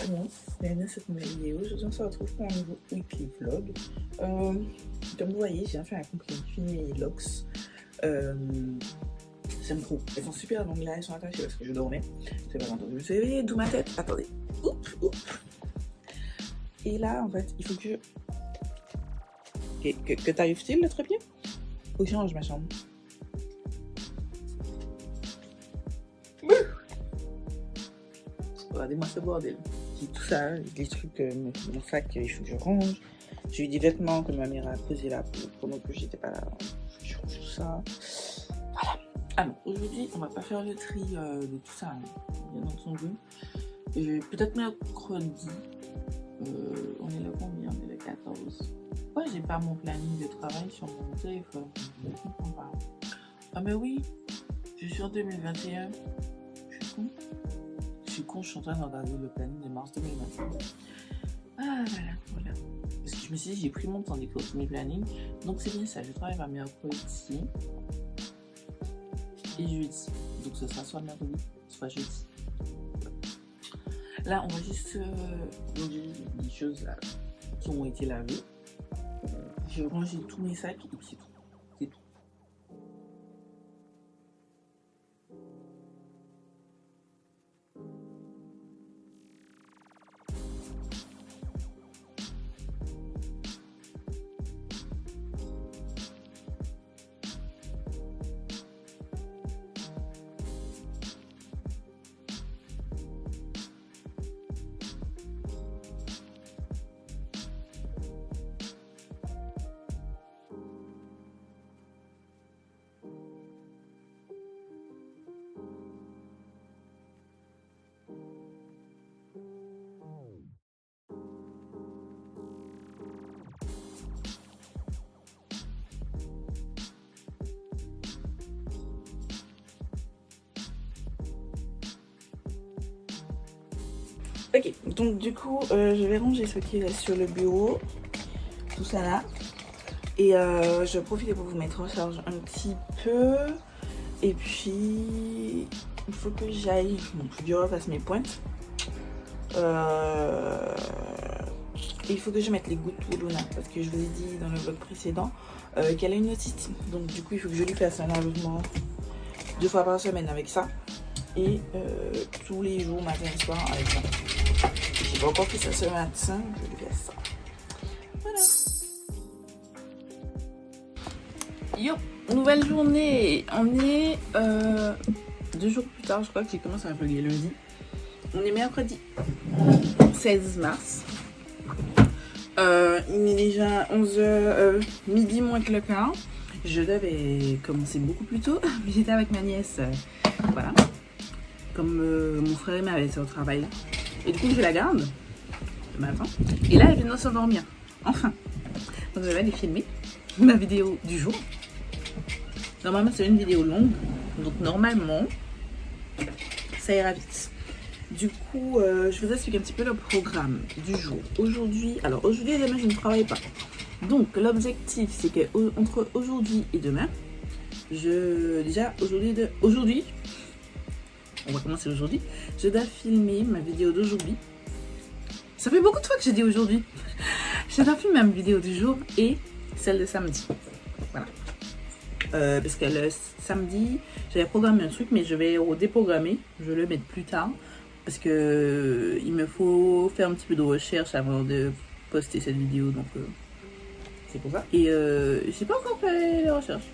tout le monde, bienvenue dans cette nouvelle vidéo. Aujourd'hui on se retrouve pour un nouveau weekly vlog. Comme vous voyez, j'ai enfin accompli mes locks. J'aime trop, elles sont super longues là, elles sont attachées parce que je dormais. C'est pas longtemps que je me suis réveillée, d'où ma tête. Attendez, oups. Et là en fait, il faut que je... Que t'arrives-t-il le trépied? Faut que je change ma chambre. Regardez-moi ce bordel. J'ai tout ça, des trucs, mon sac, il faut que je range. J'ai eu des vêtements que ma mère a posés là pendant que j'étais pas là. Je range tout ça. Voilà. Alors, aujourd'hui, on va pas faire le tri de tout ça, hein, bien entendu. Peut-être mercredi. On est le combien? On est le 14. Ouais, j'ai pas mon planning de travail sur mon téléphone. Je ne comprends pas. Ah, mais oui, je suis en 2021. Je suis con. Je suis en train de regarder le planning de mars 2021. Ah voilà. Parce que je me suis dit, j'ai pris mon temps d'écrire tous mes plannings. Donc c'est bien ça, je travaille par mercredi et jeudi. Donc ce sera soit mercredi, soit jeudi. Là, on va juste ranger des choses là, qui ont été lavées. Je vais ranger tous mes sacs et puis c'est tout. C'est tout. Ok, donc du coup, je vais ranger ce qui reste sur le bureau, tout ça là. Et je vais profiter pour vous mettre en charge un petit peu. Et puis, il faut que j'aille, donc je repasse mes pointes. Il faut que je mette les gouttes pour Luna, parce que je vous ai dit dans le vlog précédent qu'elle a une otite. Donc du coup, il faut que je lui fasse un lavement 2 fois par semaine avec ça. Et tous les jours, matin et soir avec ça. J'ai pas encore fait ça ce matin, je lui fais ça. Voilà. Yo, nouvelle journée. On est 2 jours plus tard, je crois que j'ai commencé à vlogger lundi. On est mercredi 16 mars. Il est déjà 11h, midi moins que le quart. Je devais commencer beaucoup plus tôt, mais j'étais avec ma nièce. Voilà. Comme mon frère m'avait laissé au travail. Et du coup, je la garde le matin. Et là, elle vient de s'endormir. Enfin. Donc, je vais aller filmer ma vidéo du jour. Normalement, c'est une vidéo longue. Donc, normalement, ça ira vite. Du coup, je vous explique un petit peu le programme du jour. Aujourd'hui et demain, je ne travaille pas. Donc, l'objectif, c'est que entre aujourd'hui et demain, aujourd'hui, on va commencer aujourd'hui. Je dois filmer ma vidéo d'aujourd'hui. Ça fait beaucoup de fois que j'ai dit aujourd'hui. Je dois filmer ma vidéo du jour et celle de samedi. Voilà. Parce que le samedi, j'avais programmé un truc, mais je vais déprogrammer. Je vais le mettre plus tard. Parce que il me faut faire un petit peu de recherche avant de poster cette vidéo. Donc, c'est pour ça. Et j'ai pas encore fait les recherches.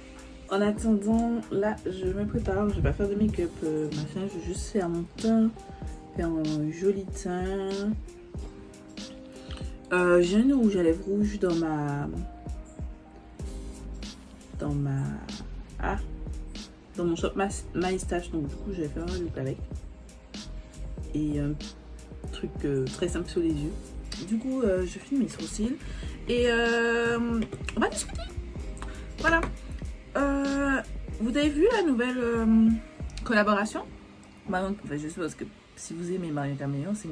En attendant, là, je me prépare. Je vais pas faire de make-up, machin. Je vais juste faire mon teint, faire un joli teint. J'ai un rouge à lèvres rouge dans mon shop My Stash. Donc du coup, je vais faire un look avec. Et un truc très simple sur les yeux. Du coup, je filme mes sourcils. Et on va discuter. Voilà. Vous avez vu la nouvelle collaboration? Bah, enfin, je suppose que si vous aimez Mario Caméléon, ce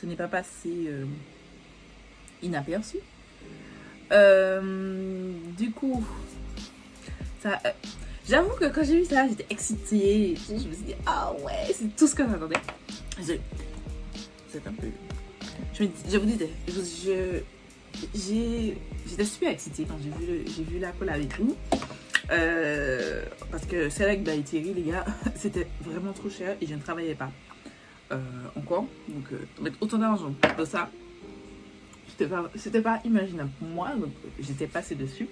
n'est pas passé inaperçu. Du coup, ça, j'avoue que quand j'ai vu ça, j'étais excitée. Je me suis dit, ah ouais, c'est tout ce que j'attendais. C'est un peu je vous disais, j'étais super excitée quand j'ai vu la collab et tout. Parce que c'est avec By Thierry, les gars, c'était vraiment trop cher et je ne travaillais pas encore. Donc, mettre autant d'argent pour ça, c'était pas imaginable pour moi. Donc, j'étais passée dessus.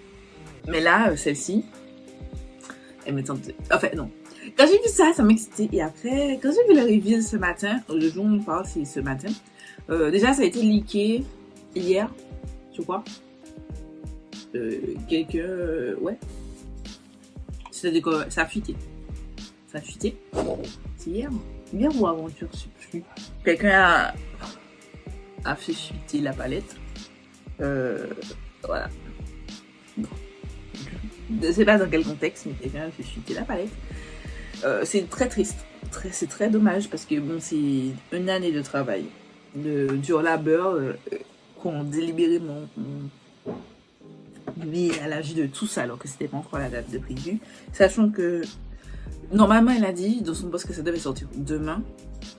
Mais là, celle-ci, elle me tentait. Enfin, non. Quand j'ai vu ça, ça m'excitait. Et après, quand j'ai vu le reveal ce matin, le jour où on parle, c'est ce matin. Déjà, ça a été leaké hier, je crois. Ouais. C'est-à-dire que ça a fuité. Ça a fuité. C'est hier. Hier ou avant, je ne sais plus. Quelqu'un a fait fuiter la palette. Voilà. Je ne sais pas dans quel contexte, mais quelqu'un a fait fuiter la palette. C'est très triste. C'est très dommage parce que bon, c'est une année de travail. De dur labeur qu'on délibérément mis à la vue de tout ça alors que c'était pas encore la date de prévu. Sachant que normalement elle a dit dans son post que ça devait sortir demain.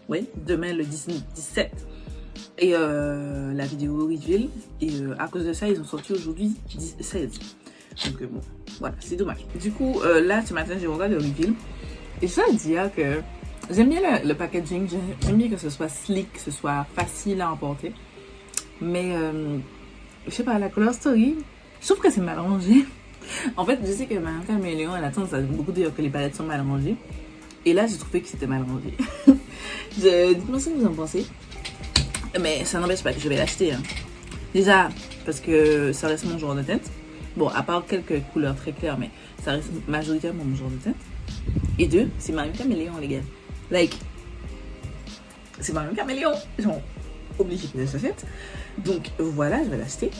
Oui, demain le 17. Et la vidéo reveal. Et à cause de ça, ils ont sorti aujourd'hui 16. Donc bon, voilà, c'est dommage. Du coup, là ce matin j'ai regardé le reveal. Et je dois dire que j'aime bien le packaging, j'aime bien que ce soit slick, que ce soit facile à emporter. Mais, je sais pas, la color story, je trouve que c'est mal rangé. En fait, je sais que Marianne Caméléon, elle a tendance à beaucoup dire que les palettes sont mal rangées. Et là, j'ai trouvé que c'était mal rangé. Dites-moi ce que vous en pensez. Mais ça n'empêche pas que je vais l'acheter. Hein. Déjà, parce que ça reste mon genre de teinte. Bon, à part quelques couleurs très claires, mais ça reste majoritairement mon genre de teinte. Et deux, c'est Marianne Caméléon, les gars. Like, c'est Marianne Caméléon. Genre, obligé que je l'achète. Donc voilà, je vais l'acheter.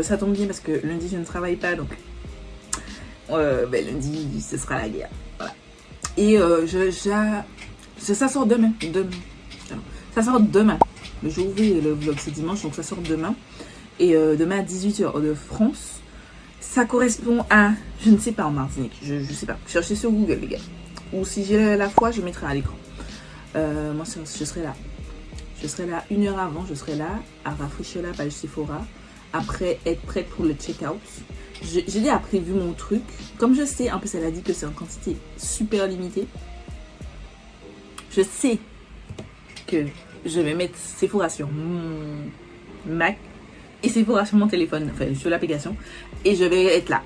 Ça tombe bien parce que lundi, je ne travaille pas. Donc, lundi, ce sera la guerre. Voilà. Et ça sort demain. Ça sort demain. Le jour où le vlog, c'est dimanche. Donc ça sort demain. Et demain à 18h de France. Ça correspond à, je ne sais pas en Martinique, je sais pas. Cherchez sur Google, les gars. Ou si j'ai la foi, je mettrai à l'écran. Moi, je serai là. Je serai là 1 heure avant. Je serai là à rafraîchir la page Sephora. Après, être prête pour le check-out. J'ai déjà prévu mon truc. Comme je sais, en plus, elle a dit que c'est en quantité super limitée. Je sais que je vais mettre Sephora sur mon Mac. Et Sephora sur mon téléphone, enfin sur l'application. Et je vais être là.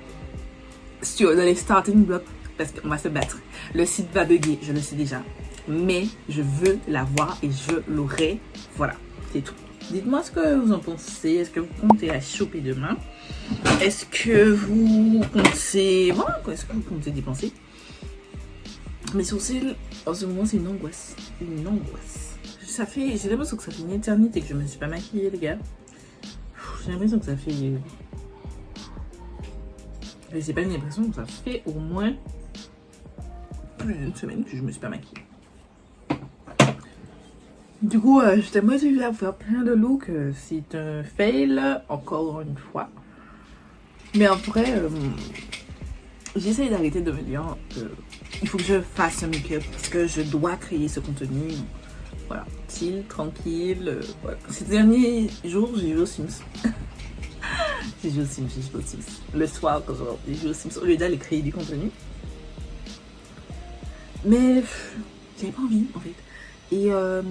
Dans les starting blocks. Parce qu'on va se battre. Le site va bugger, je le sais déjà. Mais je veux l'avoir et je l'aurai. Voilà, c'est tout. Dites-moi ce que vous en pensez. Est-ce que vous comptez la choper demain? Est-ce que vous comptez... Voilà, est-ce que vous comptez dépenser? Mes sourcils, en ce moment, c'est une angoisse. Une angoisse. J'ai l'impression que ça fait une éternité que je me suis pas maquillée, les gars. J'ai l'impression que ça fait... J'ai pas l'impression que ça fait au moins plus d'une semaine que je me suis pas maquillée. Du coup, j'étais motivée à faire plein de looks. C'est un fail, encore une fois. Mais en vrai, j'essaye d'arrêter de me dire il faut que je fasse un make-up parce que je dois créer ce contenu. Voilà, chill, tranquille. Voilà. Ces derniers jours, j'ai joué aux Sims. J'ai joué aux Sims. Le soir, quand j'ai joué aux Sims, au lieu d'aller créer du contenu. Mais j'avais pas envie, en fait. Et ouais,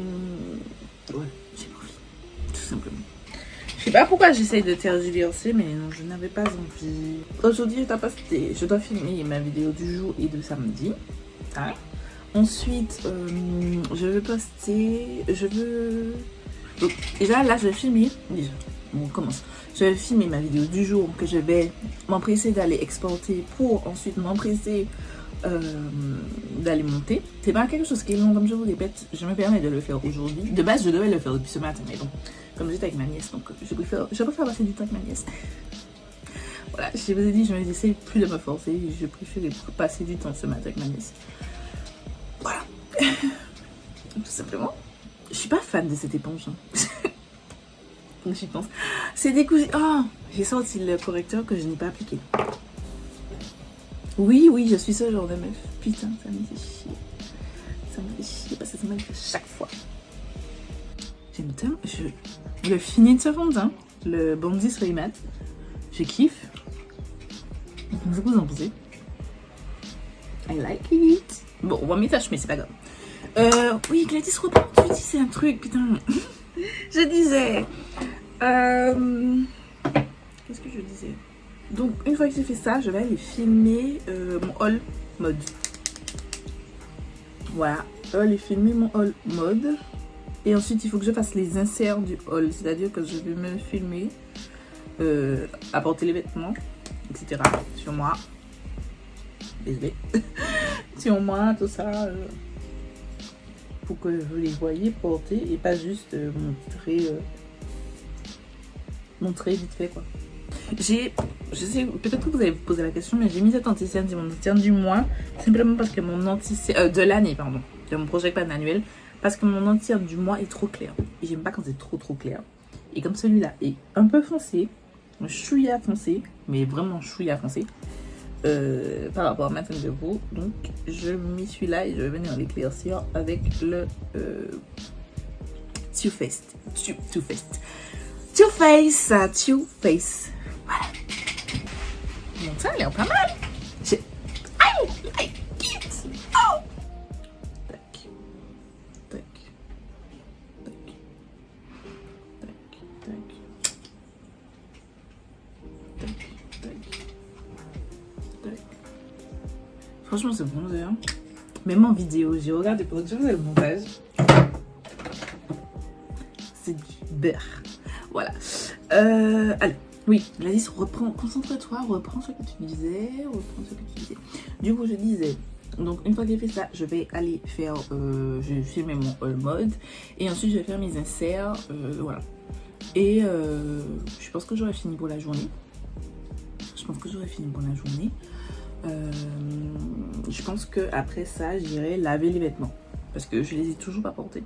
j'ai pas envie, tout simplement. Je sais pas pourquoi j'essaye de tergiverser, mais non, je n'avais pas envie. Aujourd'hui, je dois filmer ma vidéo du jour et de samedi. Hein. Ensuite, je veux poster, donc déjà là, je vais filmer, déjà, on commence. Je vais filmer ma vidéo du jour que je vais m'empresser d'aller exporter pour ensuite m'empresser d'aller monter. C'est pas quelque chose qui est long, comme je vous répète, je me permets de le faire aujourd'hui. De base, je devais le faire depuis ce matin, mais bon, comme j'étais avec ma nièce, donc je préfère passer du temps avec ma nièce. Voilà, je vous ai dit, je me disais plus de me forcer, je préférais passer du temps ce matin avec ma nièce. Voilà, tout simplement. Je suis pas fan de cette éponge. Hein. Donc j'y pense. C'est décousu. Oh, j'ai sorti le correcteur que je n'ai pas appliqué. Oui, je suis ce genre de meuf. Putain, ça me fait chier. Ça me fait chier parce que ça me fait chaque fois. J'aime tellement. Le fini de ce fond de teint, le Bondi Soleil Mat, je kiffe. Qu'est-ce que vous en pensez? I like it. Bon, on va mettre mais c'est pas grave. Oui, Gladys, reprends, tu disais un truc, putain. Je disais. Qu'est-ce que je disais? Donc, une fois que j'ai fait ça, je vais aller filmer mon haul mode. Voilà, aller filmer mon haul mode. Et ensuite, il faut que je fasse les inserts du haul. C'est-à-dire que je vais me filmer, apporter les vêtements, etc. Sur moi. Désolée. Sur moi, tout ça. Pour que vous les voyez porter et pas juste montrer vite fait, quoi. Je sais, peut-être que vous avez posé la question, mais j'ai mis cet anti-cerne du mois simplement parce que mon anti-cerne de l'année, pardon, de mon projet pas annuel, parce que mon anti-cerne du mois est trop clair et j'aime pas quand c'est trop clair. Et comme celui-là est un peu foncé, chouïa foncé, mais vraiment chouïa foncé par rapport à ma teinte de peau, donc je mis celui-là et je vais venir l'éclaircir avec le Too Faced. Voilà. Mon teint, il est pas mal. I like it. Oh. Tac. Tac. Tac. Tac. Tac. Tac. Tac. Tac. Franchement, c'est bon d'ailleurs. Même en vidéo, j'ai regardé pour dire le montage. C'est du beurre. Voilà. Allez. Oui, Gladys, concentre-toi, reprends ce que tu disais, Du coup, je disais, donc une fois que j'ai fait ça, je vais aller faire, je vais filmer mon haul mode, et ensuite je vais faire mes inserts, voilà. Et je pense que j'aurai fini pour la journée. Je pense que après ça, j'irai laver les vêtements, parce que je les ai toujours pas portés.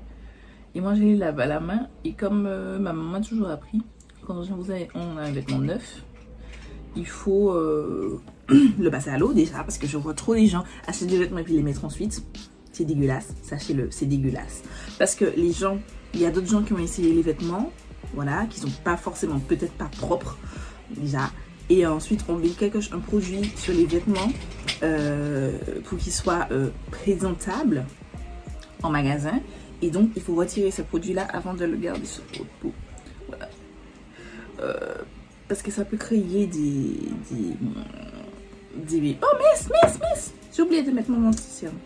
Et moi, je les lave à la main, et comme ma maman m'a toujours appris, quand on a un vêtement neuf, il faut le passer à l'eau déjà, parce que je vois trop les gens acheter des vêtements et puis les mettre ensuite. C'est dégueulasse, sachez-le, c'est dégueulasse. Parce que il y a d'autres gens qui ont essayé les vêtements, voilà, qui sont pas forcément, peut-être pas propres déjà. Et ensuite, on met un produit sur les vêtements pour qu'ils soient présentables en magasin. Et donc, il faut retirer ce produit-là avant de le garder sur votre peau. Voilà. Parce que ça peut créer des... Oh, miss! J'ai oublié de mettre mon anti-cerne.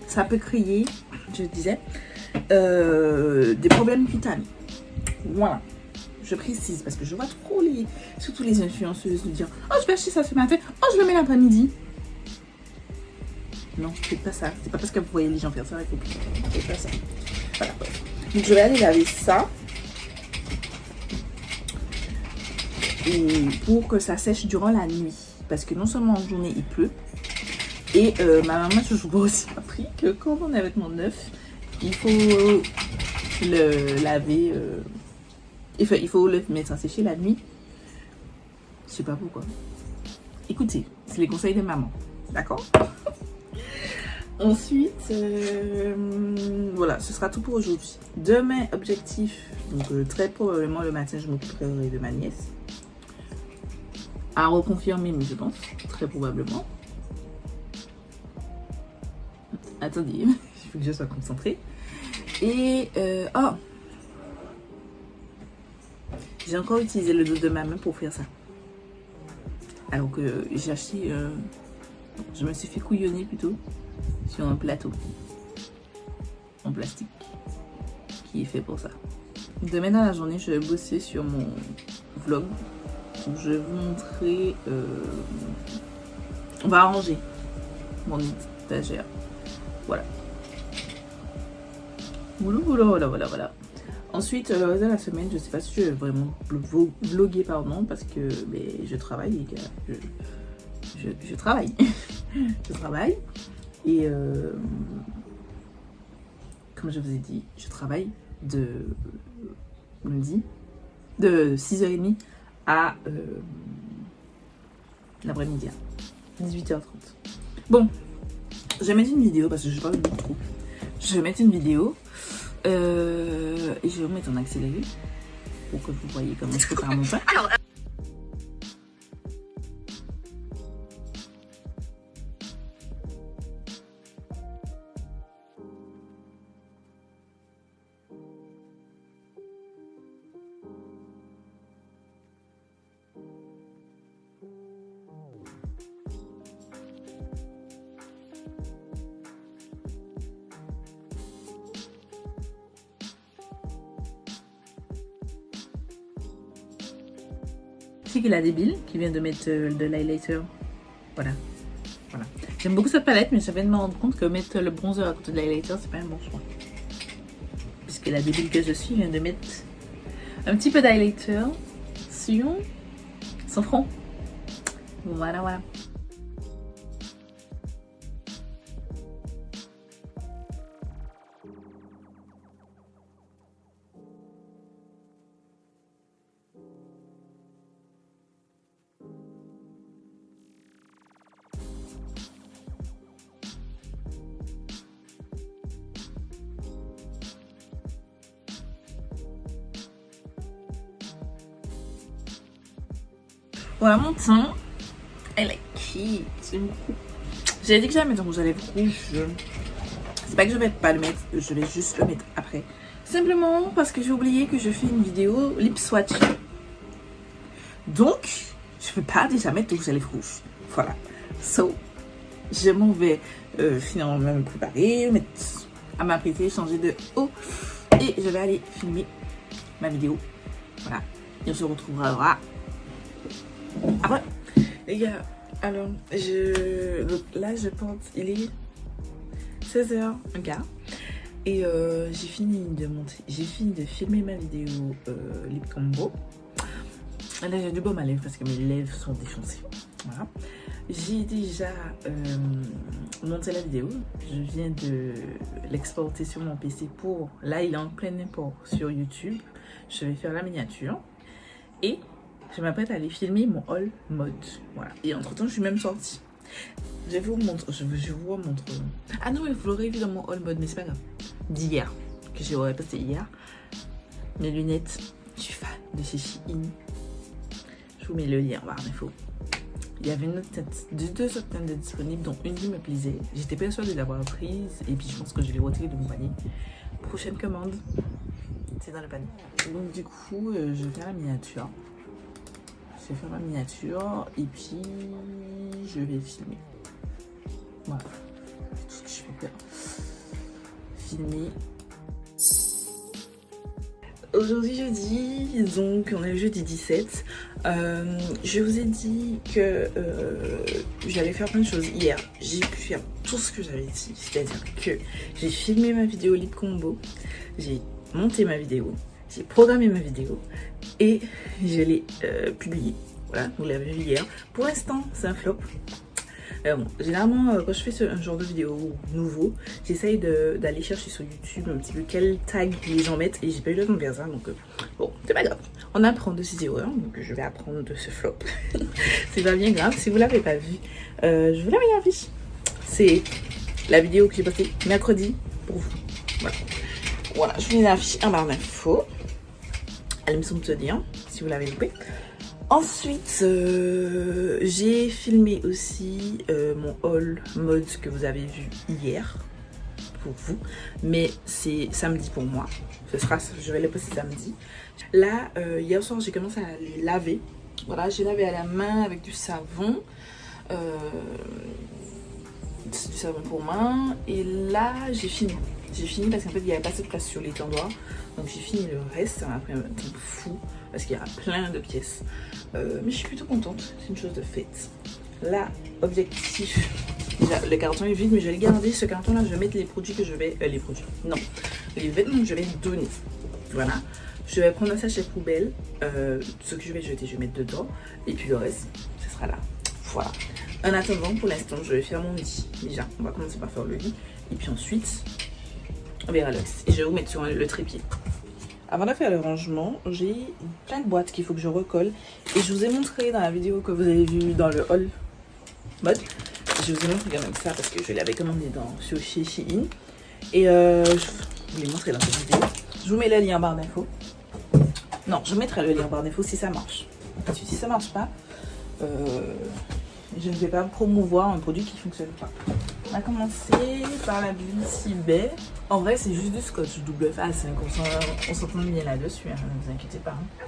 Ça peut créer, je disais, des problèmes cutanés. Voilà. Je précise parce que je vois trop surtout les influenceuses nous dire « Oh, je vais acheter ça ce matin. Oh, je le mets l'après-midi. » Non, c'est pas ça. C'est pas parce que vous voyez les gens faire ça, il faut que c'est pas ça. Voilà. Donc je vais aller laver ça. Et pour que ça sèche durant la nuit. Parce que non seulement en journée il pleut. Et ma maman m'a toujours aussi appris que quand on a un vêtement neuf, il faut le laver. Il faut le mettre à sécher la nuit. Je sais pas pourquoi. Écoutez, c'est les conseils de maman. D'accord? Ensuite, voilà, ce sera tout pour aujourd'hui. Demain, objectif, donc très probablement le matin, je m'occuperai de ma nièce. À reconfirmer, mais je pense, très probablement. Attendez, il faut que je sois concentrée. Et, oh, j'ai encore utilisé le dos de ma main pour faire ça. Alors que j'ai acheté, je me suis fait couillonner plutôt sur un plateau en plastique qui est fait pour ça. Demain dans la journée, je vais bosser sur mon vlog. Donc, je vais vous montrer. On va arranger mon étagère. Voilà. Voilà. Ensuite, le reste de la semaine, je sais pas si je vais vraiment vlogger, pardon, parce que je travaille, les gars. Je travaille. Je travaille. Et comme je vous ai dit, je travaille de lundi, de 6h30 à l'après-midi, 18h30. Bon, je vais mettre une vidéo parce que je parle beaucoup trop. je vais mettre une vidéo et je vais vous mettre en accéléré pour que vous voyez comment je prépare mon pain. C'est que la débile qui vient de mettre de l'highlighter. Voilà. Voilà. J'aime beaucoup cette palette, mais je viens de me rendre compte que mettre le bronzer à côté de l'highlighter, c'est pas un bon choix. Puisque la débile que je suis vient de mettre un petit peu d'highlighter sur son front. Voilà, voilà. Voilà mon teint. Elle est cute. J'aime beaucoup. J'ai dit que j'allais mettre un rouge à lèvres rouge. C'est pas que je vais pas le mettre, je vais juste le mettre après. Simplement parce que j'ai oublié que je fais une vidéo lip swatch. Donc, je peux pas déjà mettre de rouge à lèvres rouge. Voilà. So, je m'en vais finalement me préparer, mettre à m'apprêter, changer de haut. Et je vais aller filmer ma vidéo. Voilà. Et on se retrouvera après. Les gars, alors, là je pense, il est 16h, gars. Et j'ai fini de filmer ma vidéo lip combo. Là j'ai du baume à lèvres parce que mes lèvres sont défoncées. Voilà. J'ai déjà monté la vidéo. Je viens de l'exporter sur mon PC pour... Là il est en plein import sur YouTube. Je vais faire la miniature. Et je m'apprête à aller filmer mon haul mode. Voilà. Et entre temps je suis même sortie. Je vais vous montrer. Je vous montre. Ah non, mais vous l'aurez vu dans mon haul mode, mais c'est pas grave. D'hier, que j'ai posté hier. Mes lunettes. Je suis fan de chez Shein. Je vous mets le lien en barre d'infos. Il y avait une autre tête, deux autres teintes disponibles, dont une qui me plaisait. J'étais persuadée d'avoir prise et puis je pense que je l'ai retirée de mon panier. Prochaine commande, c'est dans le panier. Donc du coup, je vais faire la miniature. Je vais faire ma miniature et puis je vais filmer. Voilà, c'est tout ce que je peux faire. Filmer. Aujourd'hui jeudi, donc on est le jeudi 17. Je vous ai dit que j'allais faire plein de choses hier. J'ai pu faire tout ce que j'avais dit, c'est-à-dire que j'ai filmé ma vidéo lip combo, j'ai monté ma vidéo, j'ai programmé ma vidéo et je l'ai publiée. Voilà, vous l'avez vu hier. Pour l'instant, c'est un flop. Bon, généralement, quand je fais un genre de vidéo nouveau, j'essaye d'aller chercher sur YouTube un petit peu quel tag les gens mettent et j'ai pas eu le temps de faire ça, donc bon, c'est pas grave. On apprend de ses erreurs, donc je vais apprendre de ce flop. C'est pas bien grave. Si vous l'avez pas vu, je vous la mets en fiche. C'est la vidéo que j'ai postée mercredi pour vous. Voilà, voilà, je vous mets l'affiche en barre d'infos. Elle me semble te dire, si vous l'avez loupé. Ensuite, j'ai filmé aussi mon haul mode que vous avez vu hier pour vous, mais c'est samedi pour moi. Je vais le poster samedi. Là, hier soir, j'ai commencé à les laver. Voilà, j'ai lavé à la main avec du savon. Du savon pour main. Et là, j'ai fini. J'ai fini parce qu'en fait, il n'y avait pas assez de place sur l'étendoir. Donc j'ai fini le reste. Ça m'a pris un temps fou parce qu'il y a plein de pièces. Mais je suis plutôt contente. C'est une chose de faite. Là, objectif. Déjà, le carton est vide, mais je vais le garder. Ce carton-là, je vais mettre les produits que je vais... les produits. Non. Les vêtements que je vais donner. Voilà. Je vais prendre un sachet poubelle. Ce que je vais jeter, je vais mettre dedans. Et puis le reste, ce sera là. Voilà. En attendant, pour l'instant, je vais faire mon lit. Déjà, on va commencer par faire le lit. Et puis ensuite, on verra le reste. Et je vais vous mettre sur le trépied. Avant de faire le rangement, j'ai plein de boîtes qu'il faut que je recolle. Et je vous ai montré dans la vidéo que vous avez vue dans le haul mode. Je vous ai montré quand même ça parce que je l'avais commandé sur chez Shein. Et je vous les montrer dans cette vidéo. Je vous mets le lien en barre d'infos. Non, je mettrai le lien en barre d'infos si ça marche. Parce que si ça marche pas, je ne vais pas promouvoir un produit qui ne fonctionne pas. On va commencer par la Beauty Bay. En vrai, c'est juste du scotch double face. On s'entend bien là-dessus, hein, ne vous inquiétez pas. Hein.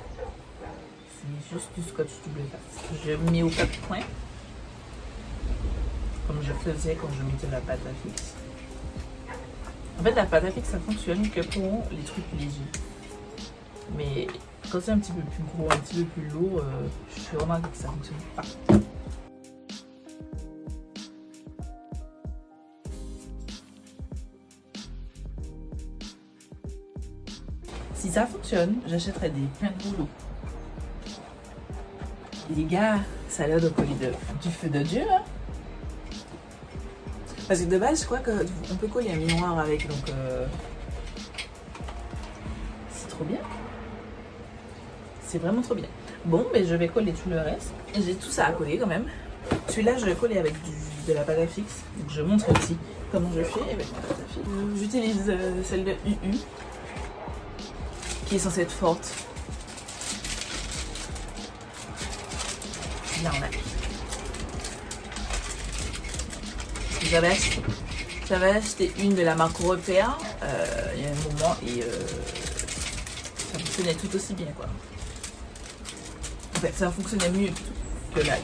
C'est juste du scotch double face. Je mets au 4 points. Comme je faisais quand je mettais la pâte à fixe. En fait, la pâte à fixe, ça fonctionne que pour les trucs légers. Mais quand c'est un petit peu plus gros, un petit peu plus lourd, je remarque que ça fonctionne pas. Si ça fonctionne, j'achèterai des plein de rouleaux. Les gars, ça a l'air de coller du feu de Dieu, hein. Parce que de base, je crois qu'on peut coller un miroir avec, donc c'est trop bien. C'est vraiment trop bien. Bon, mais je vais coller tout le reste. J'ai tout ça à coller quand même. Celui-là, je vais coller avec de la pâte à fixe. Donc je montre aussi comment je fais avec ma pâte à fixe. J'utilise celle de UU, qui est censée être forte. Là, on a. J'avais acheté une de la marque Repère il y a un moment et ça fonctionnait tout aussi bien, quoi. En fait, ça fonctionnait mieux que là.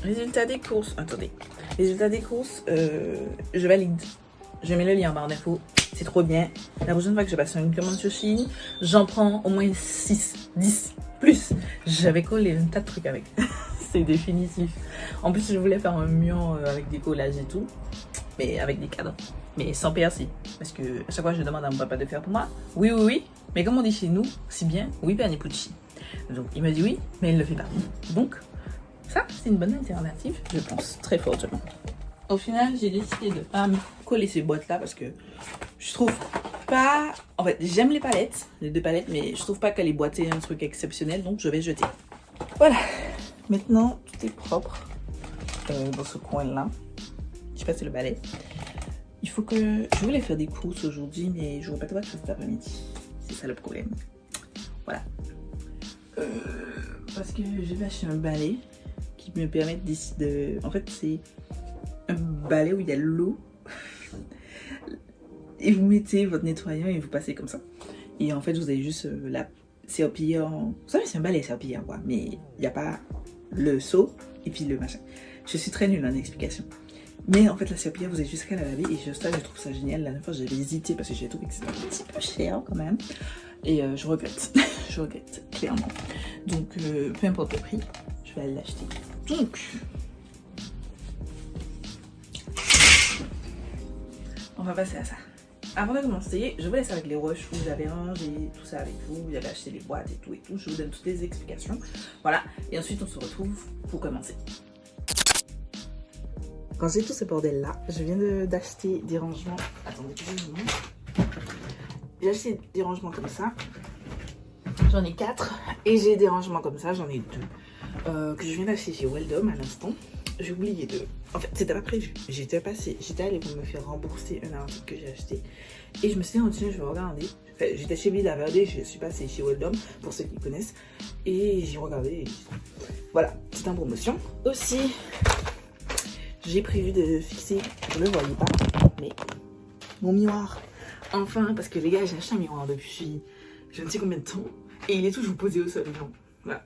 Résultat des courses. Attendez. Résultat des courses, je valide. Je mets le lien en barre d'infos. C'est trop bien. La prochaine fois que je passe une commande sur Chine, j'en prends au moins 6, 10, plus. J'avais collé un tas de trucs avec. C'est définitif. En plus, je voulais faire un mur avec des collages et tout. Mais avec des cadres. Mais sans percer. Parce que à chaque fois, je demande à mon papa de faire pour moi. Oui, oui, oui. Mais comme on dit chez nous, si bien, oui, Panipucci. Donc, il m'a dit oui, mais il ne le fait pas. Donc, ça, c'est une bonne alternative, je pense, très fortement. Au final, j'ai décidé de pas me coller ces boîtes-là parce que je trouve pas... En fait, j'aime les deux palettes, mais je trouve pas que les boîtes est un truc exceptionnel, donc je vais jeter. Voilà. Maintenant, tout est propre dans ce coin-là. Je passe le balai. Il faut que... Je voulais faire des courses aujourd'hui, mais je n'aurai pas le droit de faire cet après-midi. C'est ça le problème. Voilà. Parce que je vais acheter un balai qui me permet de... En fait, c'est un balai où il y a l'eau. Et vous mettez votre nettoyant et vous passez comme ça. Et en fait, vous avez juste la serpillière. Vous savez, c'est un balai serpillière, quoi. Mais il n'y a pas le seau et puis le machin. Je suis très nulle en explication. Mais en fait, la serpillière, vous avez juste qu'à la laver. Et ça, je trouve ça génial. La dernière fois, j'avais hésité parce que j'ai trouvé que c'était un petit peu cher quand même. Et je regrette. Je regrette, clairement. Donc, peu importe le prix, je vais aller l'acheter. Donc, on va passer à ça. Avant de commencer, je vous laisse avec les rushs où vous avez rangé tout ça avec vous. Vous avez acheté les boîtes et tout et tout. Je vous donne toutes les explications. Voilà. Et ensuite, on se retrouve pour commencer. Quand j'ai tout ce bordel là, je viens d'acheter des rangements. Attendez, je vous montre. J'ai acheté des rangements comme ça. J'en ai 4 et j'ai des rangements comme ça, j'en ai 2 que je viens d'acheter chez Weldom à l'instant. J'ai oublié de... En fait, c'était pas prévu. J'étais allée pour me faire rembourser un article que j'ai acheté. Et je me suis dit, oh, tiens, je vais regarder. Enfin, j'étais chez Billy Laverde, je suis passée chez Weldom, pour ceux qui connaissent. Et j'ai regardé. Et... Voilà, c'est en promotion. Aussi, j'ai prévu de fixer, vous ne le voyez pas, mais mon miroir. Enfin, parce que les gars, j'ai acheté un miroir depuis je ne sais combien de temps. Et il est toujours posé au sol, genre. Voilà.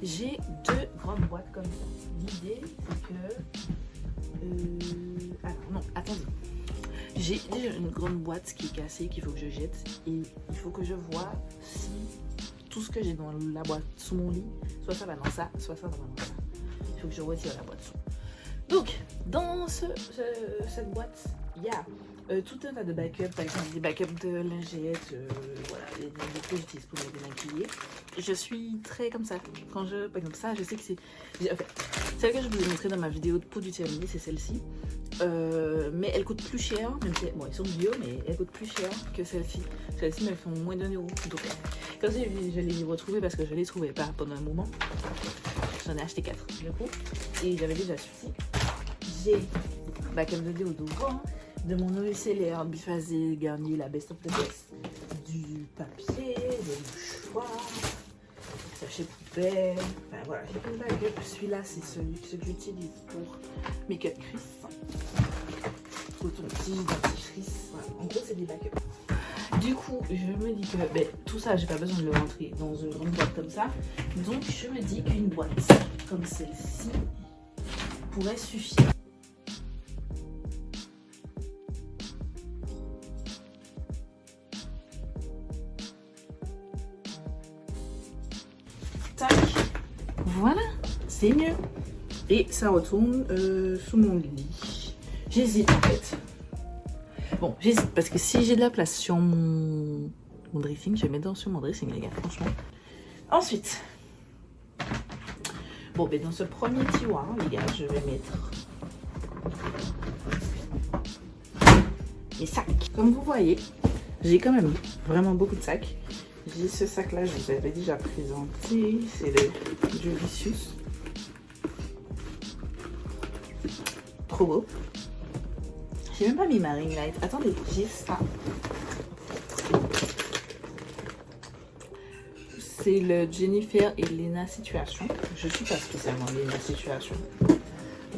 J'ai 2 grandes boîtes comme ça. L'idée, c'est que... Alors, non, attendez. J'ai une grande boîte qui est cassée, qu'il faut que je jette. Et il faut que je vois si tout ce que j'ai dans la boîte sous mon lit, soit ça va dans ça, soit ça va dans ça. Il faut que je retire la boîte sous. Donc, dans cette boîte, il y a tout un tas de backups, par exemple des backups de lingettes, voilà, les lingettes que j'utilise pour me démaquiller. Je suis très comme ça. Quand je, par exemple, ça, je sais que c'est... Enfin, celle que je vous ai montrée dans ma vidéo de peau du terminé, c'est celle-ci. Mais elle coûte plus cher, même si bon, elles sont bio, mais elles coûtent plus cher que celle-ci. Celles-ci, elles font moins d'1 €. Donc, quand je les retrouvées parce que je les trouvais pas pendant un moment, j'en ai acheté 4 du coup, et j'avais déjà suivi. J'ai backup de déodorant, de mon eau micellaire, biphasé, Garnier, la best of the best, du papier, des mouchoirs, sachet poubelle, enfin voilà, j'ai plein de backups. Celui-là, c'est celui que j'utilise pour make-up crease, coton-tige, dentifrice, voilà. En gros, c'est des backups. Du coup, je me dis que ben, tout ça, j'ai pas besoin de le rentrer dans une grande boîte comme ça. Donc, je me dis qu'une boîte comme celle-ci pourrait suffire. Tac, voilà, c'est mieux. Et ça retourne sous mon lit. J'hésite en fait. Bon, j'hésite parce que si j'ai de la place sur mon dressing, je vais mettre sur mon dressing, les gars, franchement. Ensuite, bon, ben dans ce premier tiroir, les gars, je vais mettre mes sacs. Comme vous voyez, j'ai quand même vraiment beaucoup de sacs. J'ai ce sac-là, je vous avais déjà présenté, c'est le Jovicius. Trop beau. J'ai même pas mis ma ring light. Attendez, j'ai ça. C'est le Jennifer et Lena Situation. Je suis pas spécialement Lena Situation,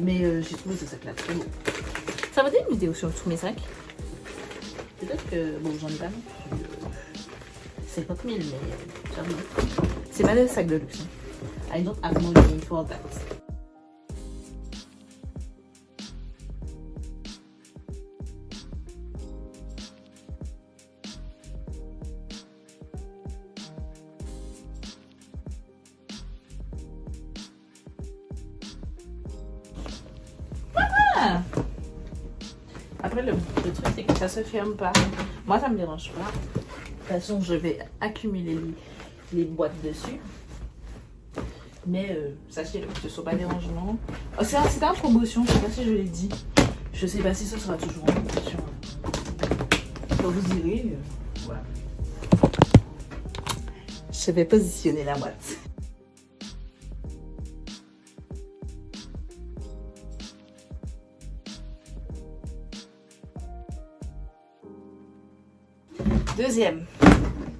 mais j'ai trouvé ce sac-là trop beau. Ça va être une vidéo sur tous mes sacs. Peut-être que bon, j'en ai pas non plus. C'est pas 1000, mais j'avoue. C'est pas le sac de luxe. I don't have money for that. Voilà. Après, le truc, c'est que ça se ferme pas. Moi, ça me dérange pas. De toute façon, je vais accumuler les boîtes dessus. Mais sachez-le, ce ne sont pas des rangements. Oh, c'est en promotion, je ne sais pas si je l'ai dit. Je ne sais pas si ce sera toujours en promotion. Quand vous direz, voilà. Je vais positionner la boîte. Deuxième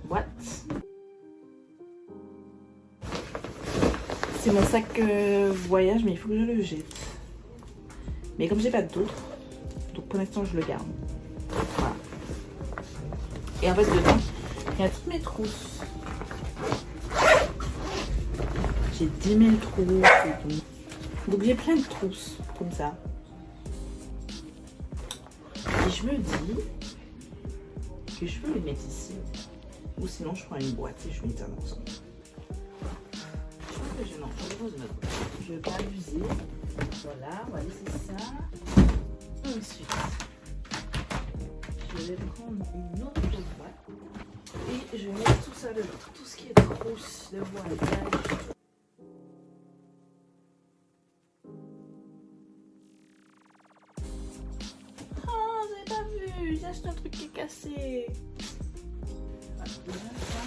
boîte. C'est mon sac voyage, mais il faut que je le jette. Mais comme j'ai pas d'autres, donc pour l'instant je le garde. Voilà. Et en fait dedans, il y a toutes mes trousses. J'ai 10 000 trousses. Donc j'ai plein de trousses comme ça. Et je me dis que je peux les mettre ici. Ou sinon je prends une boîte et je mets ça dans ça. Je vais pas abuser. Voilà, on va laisser ça. Ensuite, je vais prendre une autre boîte et je vais mettre tout ça dedans. Tout ce qui est trousse de voilage. Oh, vous avez pas vu, j'ai acheté un truc qui est cassé. Voilà, déjà ça.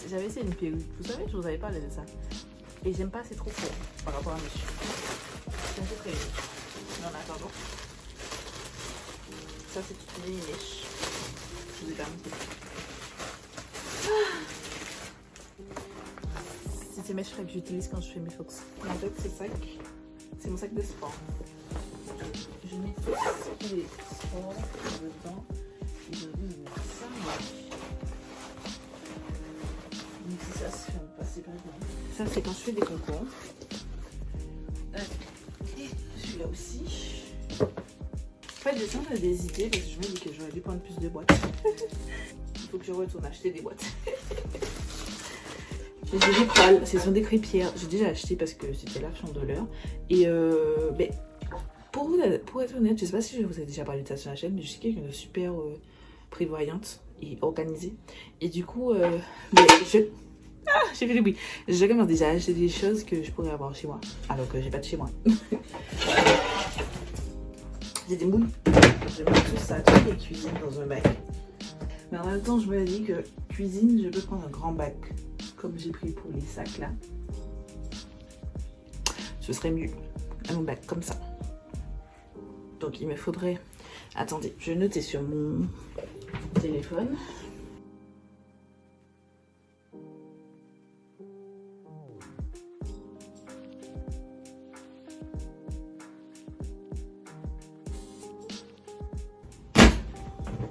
J'avais essayé une perruque, vous savez, je vous avais parlé de ça. Et j'aime pas, c'est trop court par rapport à monsieur. C'est un peu très léger. Mais en attendant, ça c'est toute une mèche. Je vous ai permis. C'est ces mèches là que j'utilise quand je fais mes photos. En fait, ces sacs, c'est mon sac de sport. Je mets tout ce qui est sport dedans. Et je vais mettre ça. Donc si ça se ferme pas, c'est pas grave. Ça c'est quand je fais des concours. Et celui-là aussi. En fait, j'ai toujours des idées parce que je me dis que j'aurais dû prendre plus de boîtes. Il faut que je retourne acheter des boîtes. J'ai des poils, ce sont des crêpières. J'ai déjà acheté parce que c'était la chandeleur. Et ben, pour être honnête, je sais pas si je vous ai déjà parlé de ça sur la chaîne, mais je suis quelqu'un de super prévoyante et organisée. Et du coup, ben, j'ai fait du bruit. Je commence déjà à acheter des choses que je pourrais avoir chez moi, alors que j'ai pas de chez moi. J'ai des moules. Je mets tout ça, tout les cuisines dans un bac. Mais en même temps, je me dis que cuisine, je peux prendre un grand bac, comme j'ai pris pour les sacs là. Ce serait mieux, un bac comme ça. Donc il me faudrait... Attendez, je vais noter sur mon téléphone.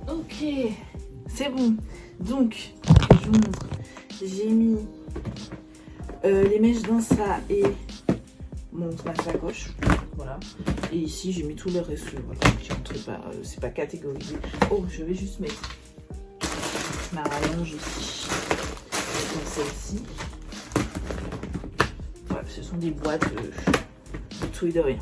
Ok, c'est bon. Donc, je vous montre. J'ai mis les mèches dans ça et ma sacoche. Voilà. Et ici, j'ai mis tout le reste. Voilà, qui rentre pas. C'est pas catégorisé. Oh, je vais juste mettre ma rallonge ici. Comme celle-ci. Voilà, ce sont des boîtes de tout et de rien.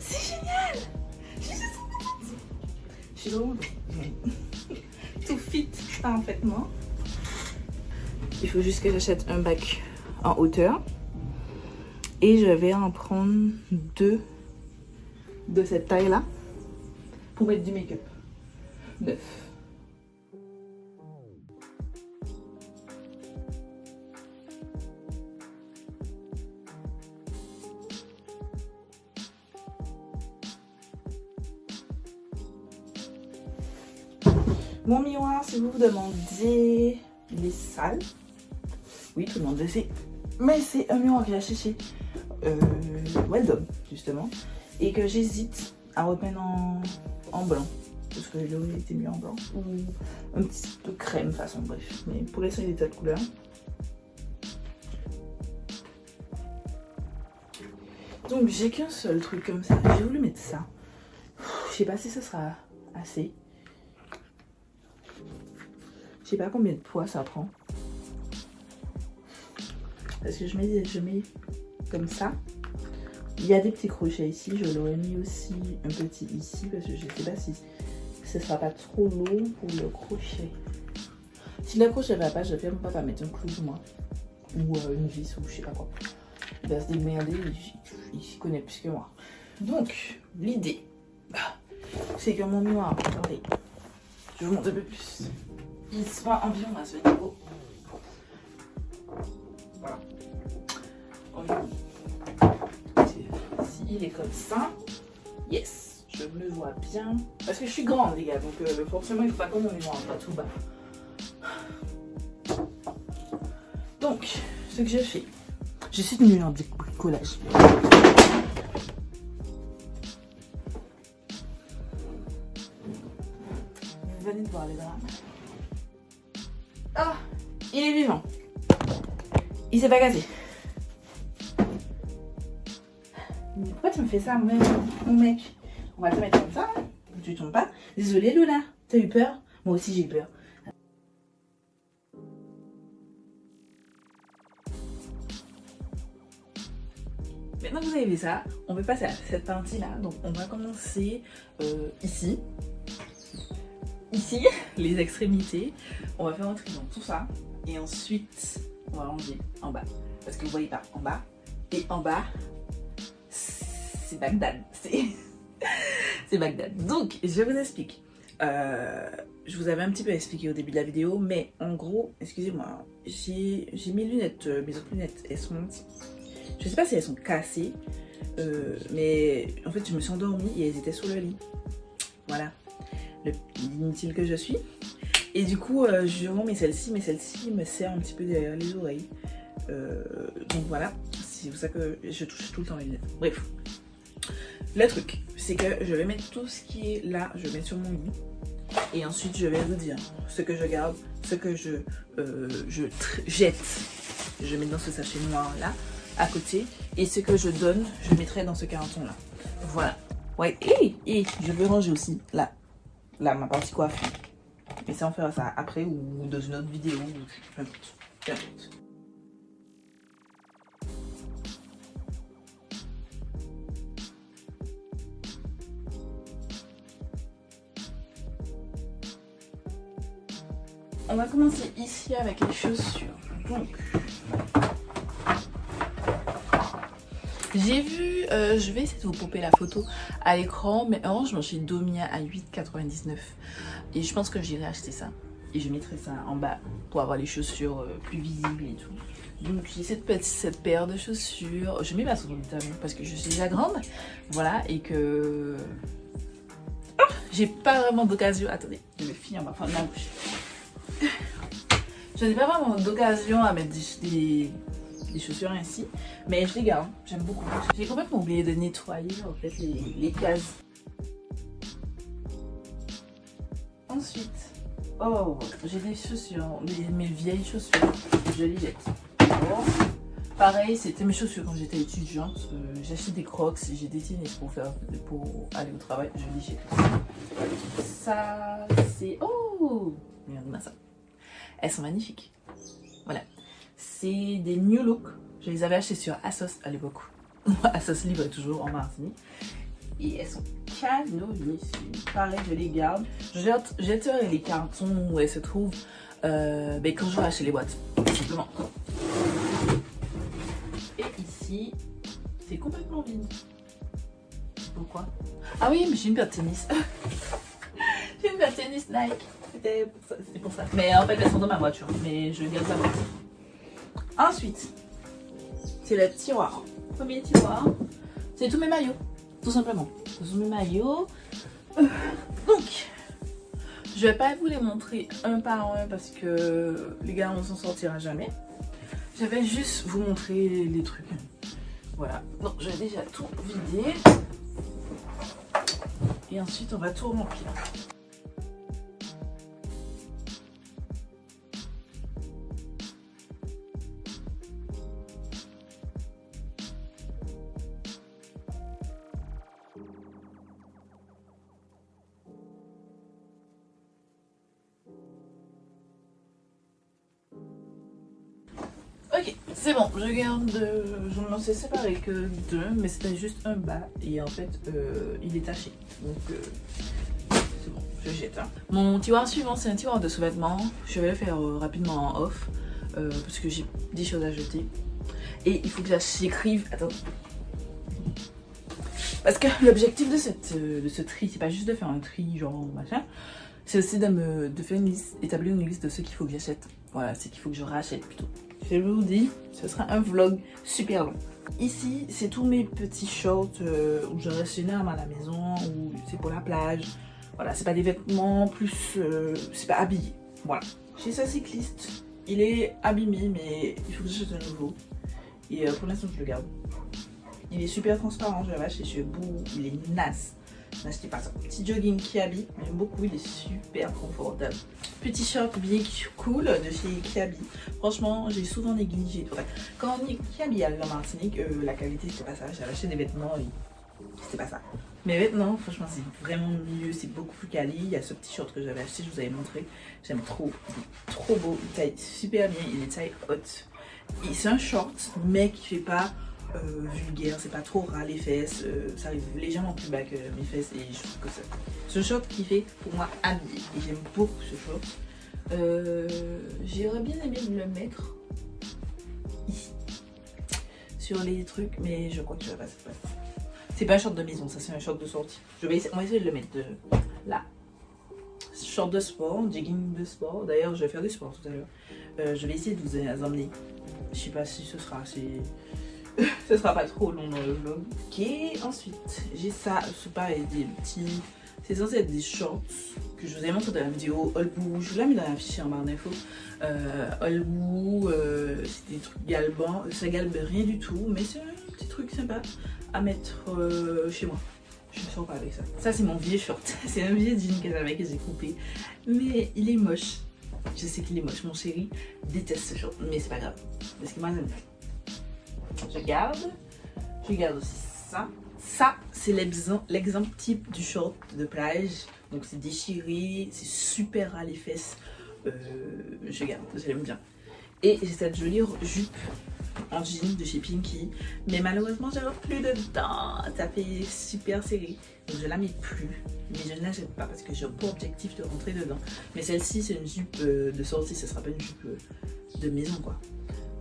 C'est génial! Je suis vraiment tout fit parfaitement. Il faut juste que j'achète un bac en hauteur. Et je vais en prendre 2 de cette taille-là pour mettre du make-up. 9. Mon miroir, si vous vous demandiez, il est sale. Oui, tout le monde le sait. Mais c'est un miroir que j'ai acheté chez Weldom, justement. Et que j'hésite à repeindre en blanc. Parce que là, il était mis en blanc. Ou un petit peu crème, façon, bref. Mais pour l'instant, il est de cette couleur. Donc, j'ai qu'un seul truc comme ça. J'ai voulu mettre ça. Je sais pas si ce sera assez. Je sais pas combien de poids ça prend. Parce que je mets comme ça. Il y a des petits crochets ici. Je l'aurais mis aussi un petit ici. Parce que je sais pas si ce sera pas trop lourd pour le crochet. Si le crochet va pas, je vais même pas mettre un clou de moi. Ou une vis ou je sais pas quoi. Il va se démerder. Il s'y connaît plus que moi. Donc, l'idée, c'est que mon miroir, attendez, je vous montre un peu plus. Il sera environ à ce niveau. Voilà. Si il est comme ça, yes, je me vois bien. Parce que je suis grande, les gars, donc forcément, il faut pas qu'on me voit tout bas. Donc, ce que j'ai fait, je suis venue en bricolage. Vous venez de voir les drames. Ah, Il est vivant. Il s'est pas cassé. Mais pourquoi tu me fais ça, mon mec? On va te mettre comme ça. Tu tombes pas. Désolée, Lola. T'as eu peur? Moi aussi, j'ai eu peur. Maintenant que vous avez vu ça, on va passer à cette partie-là. Donc, on va commencer ici. Ici, les extrémités. On va faire un tri dans tout ça. Et ensuite, on va ranger en bas. Parce que vous voyez pas en bas. Et en bas, c'est Bagdad. C'est Bagdad. Donc, je vous explique. Je vous avais un petit peu expliqué au début de la vidéo. Mais en gros, excusez-moi, j'ai mes lunettes, mes autres lunettes, elles sont... Je sais pas si elles sont cassées. Mais en fait, je me suis endormie et elles étaient sur le lit. Voilà. L'inutile que je suis. Et du coup, je remets celle-ci, mais celle-ci me serre un petit peu derrière les oreilles. Donc voilà, c'est pour ça que je touche tout le temps les lunettes. Bref, le truc, c'est que je vais mettre tout ce qui est là, je vais mettre sur mon lit. Et ensuite, je vais vous dire ce que je garde, ce que je jette. Je mets dans ce sachet noir là, à côté. Et ce que je donne, je mettrai dans ce carton là. Voilà. Ouais, et je vais ranger aussi là ma partie coiffure. Mais ça, on fera ça après ou dans une autre vidéo. Peu importe. On va commencer ici avec les chaussures. Donc, j'ai vu, je vais essayer de vous popper la photo à l'écran, mais franchement, chez Domia à 8,99 €. Et je pense que j'irai acheter ça. Et je mettrai ça en bas pour avoir les chaussures plus visibles et tout. Donc j'ai cette paire de chaussures. Je mets ma sur le talon parce que je suis déjà grande. Voilà, et que... Oh, j'ai pas vraiment d'occasion. Attendez, je vais finir ma fin de ma bouche. Je n'ai pas vraiment d'occasion à mettre des chaussures ainsi. Mais je les garde, j'aime beaucoup. J'ai complètement oublié de nettoyer en fait les cases. Ensuite, oh, j'ai des chaussures, mes vieilles chaussures, je les jette. Bon. Pareil, c'était mes chaussures quand j'étais étudiante. J'ai acheté des crocs, j'ai des tennis pour aller au travail, je les jette aussi. Ça, c'est... Oh, regardez-moi ça. Elles sont magnifiques. Voilà. C'est des New Look. Je les avais achetées sur ASOS à l'époque. ASOS livrait toujours en Martinique. Et elles sont canonissimes. Pareil, je les garde. Je jetterai les cartons où elles se trouvent quand je vais acheter les boîtes. Simplement. Et ici, c'est complètement vide. Pourquoi? Ah oui, mais j'ai une paire de tennis. J'ai une paire de tennis Nike. C'était pour ça. Mais en fait, elles sont dans ma voiture. Mais je garde la voiture. Ensuite, c'est le tiroir. Premier tiroir, c'est tous mes maillots. Tout simplement. Ce sont mes maillots. Donc, je vais pas vous les montrer un par un parce que les gars, on s'en sortira jamais. Je vais juste vous montrer les trucs. Voilà. Donc, je vais déjà tout vider. Et ensuite, on va tout remplir. Ok, c'est bon, je garde, je m'en suis séparé que deux, mais c'était juste un bas et en fait il est taché, donc c'est bon, je jette. Hein. Mon tiroir suivant, c'est un tiroir de sous-vêtements, je vais le faire rapidement en off, parce que j'ai des choses à jeter. Et il faut que j'écrive, attends, parce que l'objectif de ce tri, c'est pas juste de faire un tri genre machin, c'est aussi de faire une liste, établir une liste de ce qu'il faut que j'achète. Voilà, c'est qu'il faut que je rachète plutôt. Je vous dis, ce sera un vlog super long. Ici, c'est tous mes petits shorts où je reste énorme à la maison, ou c'est pour la plage. Voilà, c'est pas des vêtements plus... c'est pas habillé. Voilà. Chez ce cycliste, il est abîmé, mais il faut que j'achète un nouveau. Et pour l'instant, je le garde. Il est super transparent, je l'avais acheté chez Boo, il est naze. n'achetez pas ça. Petit jogging Kiabi, j'aime beaucoup, il est super confortable. Petit short bien cool de chez Kiabi. Franchement, j'ai souvent négligé. Enfin, quand on est Kiabi à la Martinique, la qualité c'était pas ça. J'avais acheté des vêtements et c'était pas ça. Mais maintenant, franchement, c'est vraiment mieux, c'est beaucoup plus quali. Il y a ce petit short que j'avais acheté, je vous avais montré. J'aime trop, il est trop beau, il taille super bien, il est taille haute. C'est un short, mais qui fait pas vulgaire, c'est pas trop ras les fesses, ça arrive légèrement plus bas que mes fesses et je trouve que c'est un short qui fait pour moi habillé et j'aime beaucoup ce short. J'aurais bien aimé le mettre ici sur les trucs, mais je crois que je vais pas cette place. C'est pas un short de maison, ça c'est un short de sortie. On va essayer de le mettre là. Short de sport, jogging de sport. D'ailleurs, je vais faire du sport tout à l'heure. Je vais essayer de vous emmener. Je sais pas si ce sera assez. Ce sera pas trop long dans le vlog. Ok, ensuite, j'ai ça. C'est pareil, des petits. C'est censé être des shorts que je vous ai montré dans la vidéo All Blue. Je vous l'ai mis dans la fiche en barre d'infos. All Blue, c'est des trucs galbants. Ça galbe rien du tout, mais c'est un petit truc sympa à mettre chez moi. Je ne sors pas avec ça. Ça, c'est mon vieux short. C'est un vieux jean que j'avais, que j'ai coupé. Mais il est moche. Je sais qu'il est moche. Mon chéri déteste ce short. Mais c'est pas grave. Parce que moi, j'aime bien. Je garde aussi ça. Ça, c'est l'exemple type du short de plage. Donc, c'est déchiré. C'est super ras les fesses. Je garde. Je l'aime bien. Et j'ai cette jolie jupe en jean de chez Pinky, mais malheureusement j'avais plus de temps, ça fait super serré, donc je la mets plus, mais je ne la jette pas parce que j'ai pour objectif de rentrer dedans. Mais celle-ci c'est une jupe de sortie, ce sera pas une jupe de maison quoi.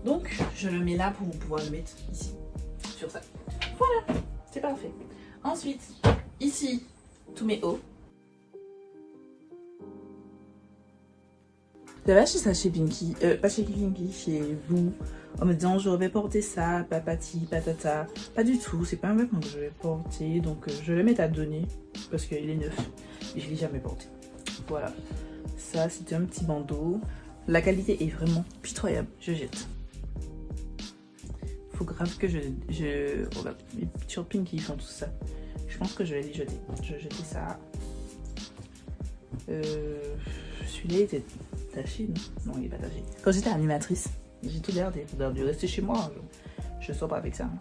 Donc je le mets là pour pouvoir le mettre ici, sur ça. Voilà, c'est parfait. Ensuite, ici, tous mes hauts. J'avais acheté ça chez Pinky, pas chez Pinky, chez vous, en me disant je vais porter ça, papati, patata. Pas du tout, c'est pas un vêtement que je vais porter, donc je vais le mettre à donner parce qu'il est neuf et je l'ai jamais porté. Voilà, ça c'était un petit bandeau. La qualité est vraiment pitoyable, je jette. Faut grave que je regarde, les sur Pinky font tout ça. Je pense que je vais les jeter. Je vais jeter ça. Celui-là était taché, non? Non, il est pas taché. Quand j'étais animatrice, j'ai tout gardé. Faut dû rester chez moi. Je sors pas avec ça. Hein.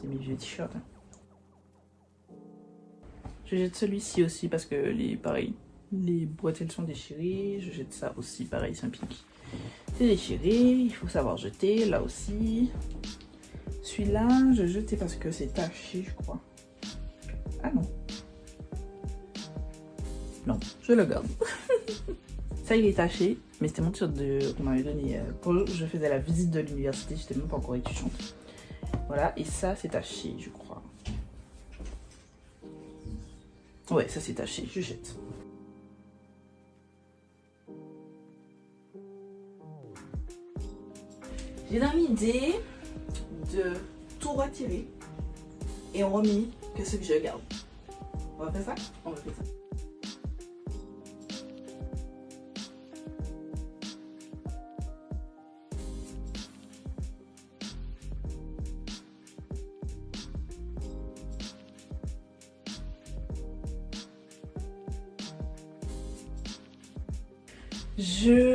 C'est mes vieux t-shirts. Hein. Je jette celui-ci aussi parce que pareil, les bretelles sont déchirées. Je jette ça aussi, pareil, c'est un Pinky. C'est déchiré, il faut savoir jeter. Là aussi. Celui-là, je jetais parce que c'est taché, je crois. Ah non. Non, je le garde. Ça, il est taché, mais c'était mon t-shirt qu'on m'avait donné quand je faisais la visite de l'université. J'étais même pas encore étudiante. Voilà, et ça, c'est taché, je crois. Ouais, ça, c'est taché, je jette. J'ai dans l'idée de tout retirer et on remet que ce que je garde. On va faire ça? On va faire ça.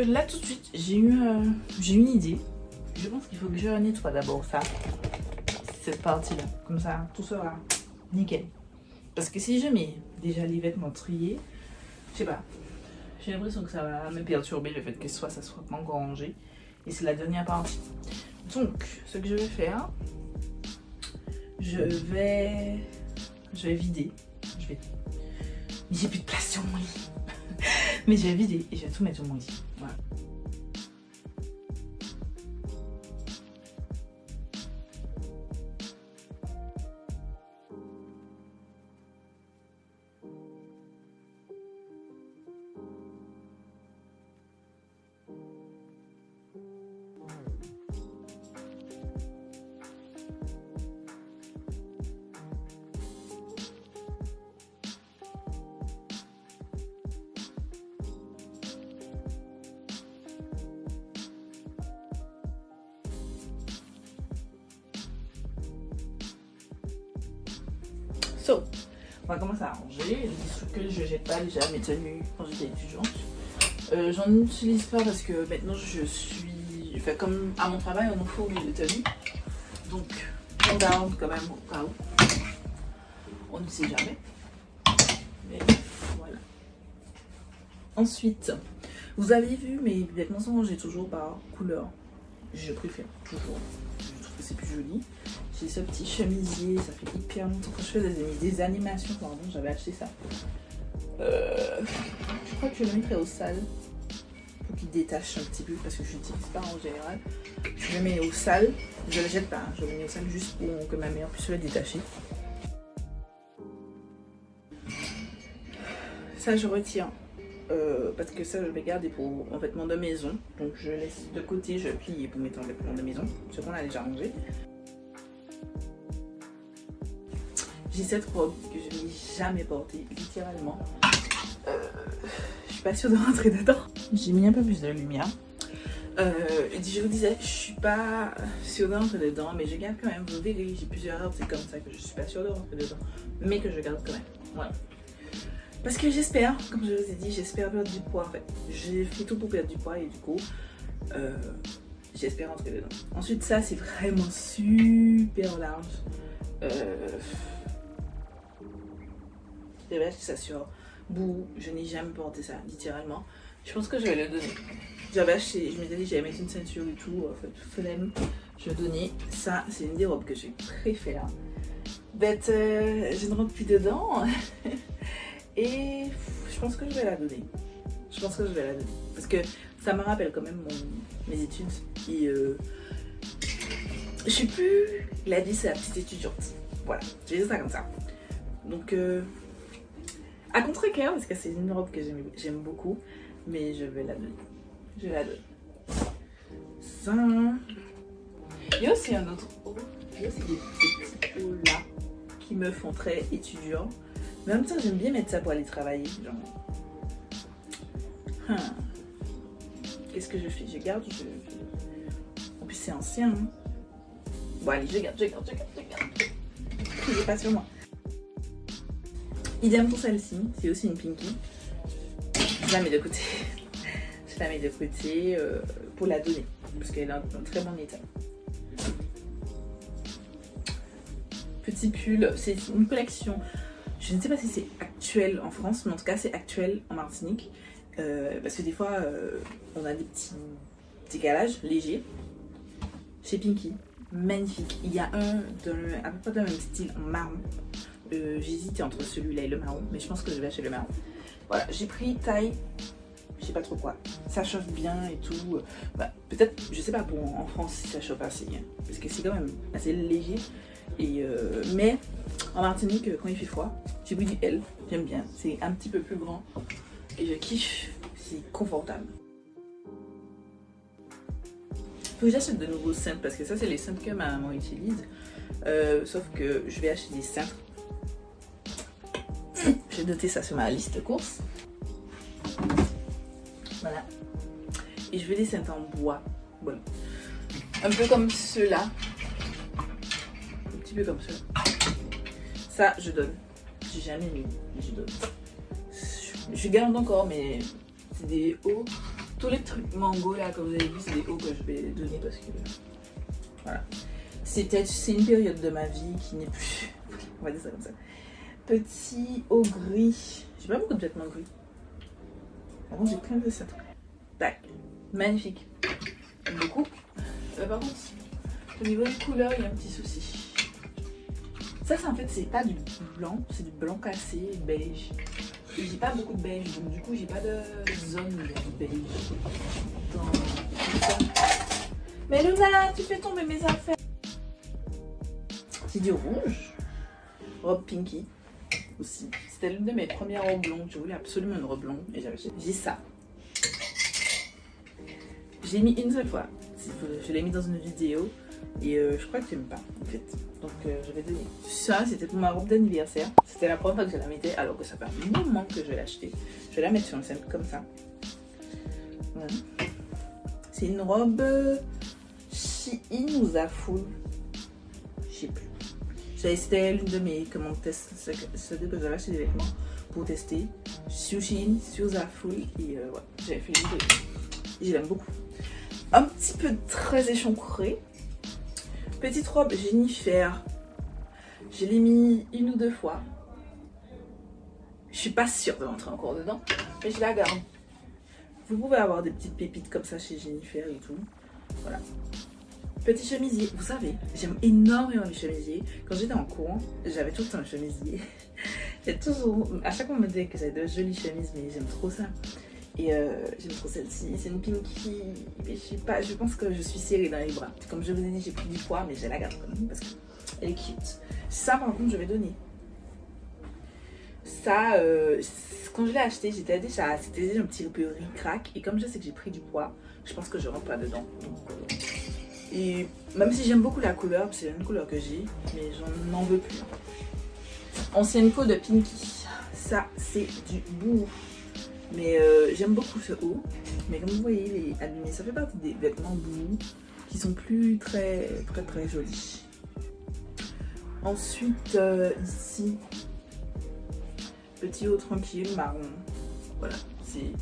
Là tout de suite, j'ai une idée. Je pense qu'il faut que je nettoie d'abord ça, cette partie-là. Comme ça, tout sera nickel. Parce que si je mets déjà les vêtements triés, je sais pas, j'ai l'impression que ça va me perturber le fait que ça soit pas encore rangé. Et c'est la dernière partie. Donc, ce que je vais faire, je vais vider. Mais j'ai plus de place sur mon lit. Mais je vais vider et je vais tout mettre sur mon lit. Voilà. So, On va commencer à ranger. Des trucs que je jette pas déjà, mes tenues quand j'étais étudiante. J'en utilise pas parce que maintenant je suis... Enfin, comme à mon travail, on en faut de tenues. Donc, on garde quand même au cas où. On ne sait jamais. Mais voilà. Ensuite, vous avez vu mes vêtements sont rangés toujours par couleur. Je préfère toujours. Je trouve que c'est plus joli. J'ai ce petit chemisier, ça fait hyper longtemps que je fais des animations. Pardon, j'avais acheté ça. Je crois que je le mettrai au sale pour qu'il détache un petit peu parce que je n'utilise pas en général. Je le mets au sale, je le jette pas, hein. Je le mets au sale juste pour que ma mère puisse le détacher. Ça je retire parce que ça je vais garder pour un vêtement de maison. Donc je laisse de côté, je plie pour mettre un vêtement de maison, ce qu'on a déjà rangé. J'ai cette robe que je n'ai jamais portée, littéralement. Je suis pas sûre de rentrer dedans. J'ai mis un peu plus de lumière. Je vous disais, je suis pas sûre de rentrer dedans, mais je garde quand même. Vous verrez, j'ai plusieurs robes, c'est comme ça que je suis pas sûre de rentrer dedans, mais que je garde quand même. Voilà. Parce que j'espère, comme je vous ai dit, j'espère perdre du poids en fait. J'ai fait tout pour perdre du poids et du coup, j'espère rentrer dedans. Ensuite, ça c'est vraiment super large. J'avais acheté ça sur Boo, je n'ai jamais porté ça, littéralement. Je pense que je vais le donner. J'avais acheté, je m'étais dit j'allais mettre une ceinture et tout, en fait, flemme. Je vais donner. Ça, c'est une des robes que je préfère. Bête, je ne rentre plus dedans. Et je pense que je vais la donner. Je pense que je vais la donner. Parce que ça me rappelle quand même mes études. Et je suis plus la vie, c'est la petite étudiante. Voilà, je vais dire ça comme ça. Donc, à contre-cœur, parce que c'est une robe que j'aime beaucoup. Mais je vais la donner. Je la donne. Ça. Il y a aussi un autre haut. Il y a aussi des petits hauts là qui me font très étudiant. Mais en même temps, j'aime bien mettre ça pour aller travailler. Genre. Qu'est-ce que je fais? Je garde. En plus, c'est ancien. Hein. Bon, allez, je garde. Criez pas sur moi. Idem pour celle-ci. C'est aussi une Pinky. Je la mets de côté. Je la mets de côté pour la donner. Parce qu'elle est en très bon état. Petit pull. C'est une collection. Je ne sais pas si c'est actuel en France, mais en tout cas c'est actuel en Martinique. Parce que des fois on a des petits décalages légers. Chez Pinky, magnifique. Il y a un à peu près dans le même style en marron. J'hésitais entre celui-là et le marron, mais je pense que je vais acheter le marron. Voilà, j'ai pris taille, je sais pas trop quoi. Ça chauffe bien et tout. Peut-être, je sais pas pour en France si ça chauffe assez, hein, parce que c'est quand même assez léger. Et mais en Martinique, quand il fait froid, j'ai pris du L, j'aime bien. C'est un petit peu plus grand et je kiffe, c'est confortable. Faut que j'achète de nouveaux cintres parce que ça c'est les cintres que ma maman utilise. Sauf que je vais acheter des cintres. J'ai noté ça sur ma liste de courses. Voilà. Et je veux des cintres en bois. Voilà. Un peu comme ceux-là. Un petit peu comme ceux-là. Ça, je donne. J'ai jamais mis, mais je donne. Je garde encore, mais c'est des hauts. Tous les trucs mango là, comme vous avez vu, c'est des hauts que je vais donner parce que voilà. C'est une période de ma vie qui n'est plus. On va dire ça comme ça. Petit haut gris. J'ai pas beaucoup de vêtements gris. Par contre, j'ai plein de ça. Tac. Magnifique. J'aime beaucoup. Par contre, au niveau des couleurs, il y a un petit souci. Ça, en fait, c'est pas du blanc, c'est du blanc cassé, beige. Et j'ai pas beaucoup de beige, donc du coup, j'ai pas de zone de beige. Mais Luna, tu fais tomber mes affaires. C'est du rouge. Robe Pinky aussi. C'était l'une de mes premières robes blondes. Je voulais absolument une robe blonde et j'ai ça. J'ai mis une seule fois. Je l'ai mis dans une vidéo et je crois que tu n'aimes pas en fait. Donc je vais donner. Ça c'était pour ma robe d'anniversaire. C'était la première fois que je la mettais alors que ça fait un moment que je vais l'acheter. Je vais la mettre sur le centre comme ça. Voilà. C'est une robe Shein ou Zaful. Je sais plus. C'était l'une de mes commandes tests, c'est-à-dire que j'avais acheté des vêtements pour tester sur Shein, sur Zaful et ouais, j'avais fait une vidéo. Je l'aime beaucoup. Un petit peu très échancré. Petite robe Jennifer. Je l'ai mis une ou deux fois. Je suis pas sûre de rentrer encore dedans, mais je la garde. Vous pouvez avoir des petites pépites comme ça chez Jennifer et tout. Voilà. Petit chemisier. Vous savez, j'aime énormément les chemisiers. Quand j'étais en cours, j'avais tout le temps un chemisier. J'ai toujours, à chaque fois on me disait que j'avais de jolies chemises, mais j'aime trop ça. Et j'aime trop celle-ci. C'est une pinky. Mais je sais pas, je pense que je suis serrée dans les bras. Comme je vous ai dit, j'ai pris du poids, mais je la garde quand même parce qu'elle est cute. Ça, par contre, je vais donner. Ça, quand je l'ai acheté, c'était déjà un petit peu ric-rac. Et comme je sais que j'ai pris du poids, je pense que je rentre pas dedans. Donc, et même si j'aime beaucoup la couleur, c'est une couleur que j'ai, mais j'en veux plus. Ancienne peau de Pinky. Ça, c'est du bout. Mais j'aime beaucoup ce haut. Mais comme vous voyez, il est abîmé. Ça fait partie des vêtements bout qui sont plus très jolis. Ensuite, ici, petit haut tranquille, marron. Voilà, c'est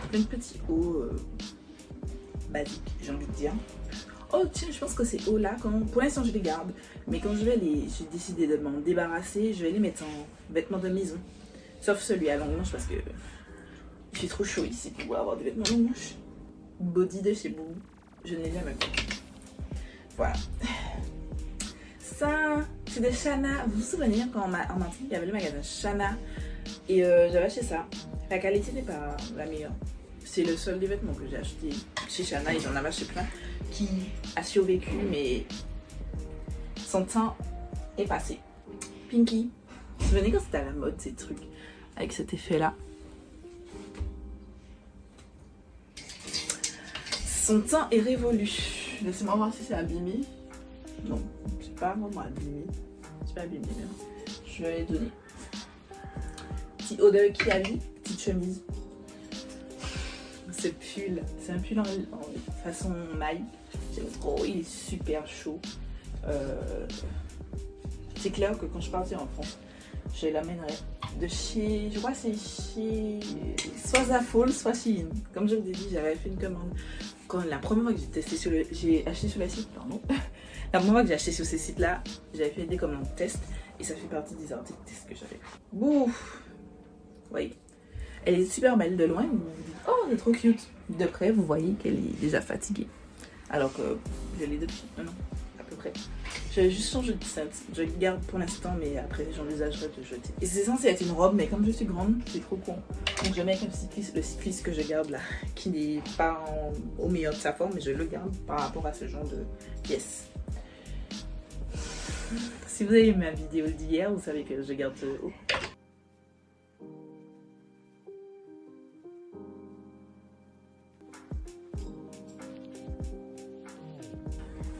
plein de petits hauts basiques, j'ai envie de dire. Oh tiens, je pense que ces hauts là, pour l'instant je les garde, mais quand j'ai décidé de m'en débarrasser, je vais les mettre en vêtements de maison. Sauf celui à longue manche parce que il fait trop chaud ici pour avoir des vêtements longue manche. Body de chez Boo, je ne l'ai jamais pris. Voilà. Ça, c'est de Shana. Vous vous souvenez quand en Martinique, il y avait le magasin Shana et j'avais acheté ça. La qualité n'est pas la meilleure. C'est le seul des vêtements que j'ai acheté chez Shana, ils en avaient acheté plein, qui a survécu, mais son temps est passé. Pinky. Vous vous souvenez quand c'était à la mode ces trucs avec cet effet-là? Son temps est révolu. Laissez-moi voir si c'est abîmé. Non, c'est pas vraiment abîmé. C'est pas abîmé, mais je vais les donner. Petit haut de Kiali, petite chemise. Ce pull, c'est un pull en façon maille. J'aime trop, il est super chaud. C'est clair que quand je partais en France, je l'amènerais de chez, je crois que c'est chez soit Zaful, soit Shein. Comme je vous ai dit, j'avais fait une commande. Quand la première fois que j'ai acheté sur le site, pardon. La première fois que j'ai acheté sur ces sites-là, j'avais fait des commandes test et ça fait partie des articles test que j'avais. Bouf. Oui. Elle est super belle de loin, vous vous dites, oh, elle est trop cute. De près, vous voyez qu'elle est déjà fatiguée. Alors que je l'ai depuis un an, à peu près. J'ai juste changé de scent. Je le garde pour l'instant, mais après, j'envisagerai de jeter. Et c'est censé être une robe, mais comme je suis grande, c'est trop con. Donc je mets avec le cycliste que je garde là, qui n'est pas au meilleur de sa forme, mais je le garde par rapport à ce genre de pièces. Si vous avez aimé ma vidéo d'hier, vous savez que je garde ce haut.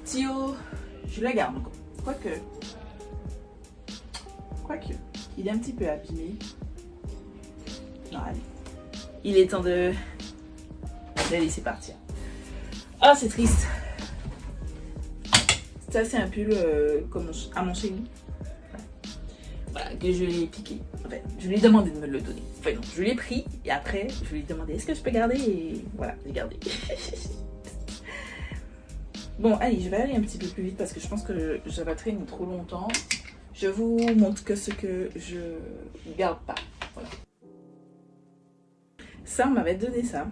Tio, je le garde encore. Quoique, il est un petit peu abîmé. Non, allez. Il est temps de laisser partir. Ah, c'est triste. Ça, c'est un pull à mon chéri. Voilà, que je lui ai piqué. Enfin, je lui ai demandé de me le donner. Enfin, non, je l'ai pris et après, je lui ai demandé est-ce que je peux garder et voilà, j'ai gardé. Bon, allez, je vais aller un petit peu plus vite parce que je pense que je vais traîner trop longtemps. Je vous montre que ce que je garde pas. Voilà. Ça, on m'avait donné ça.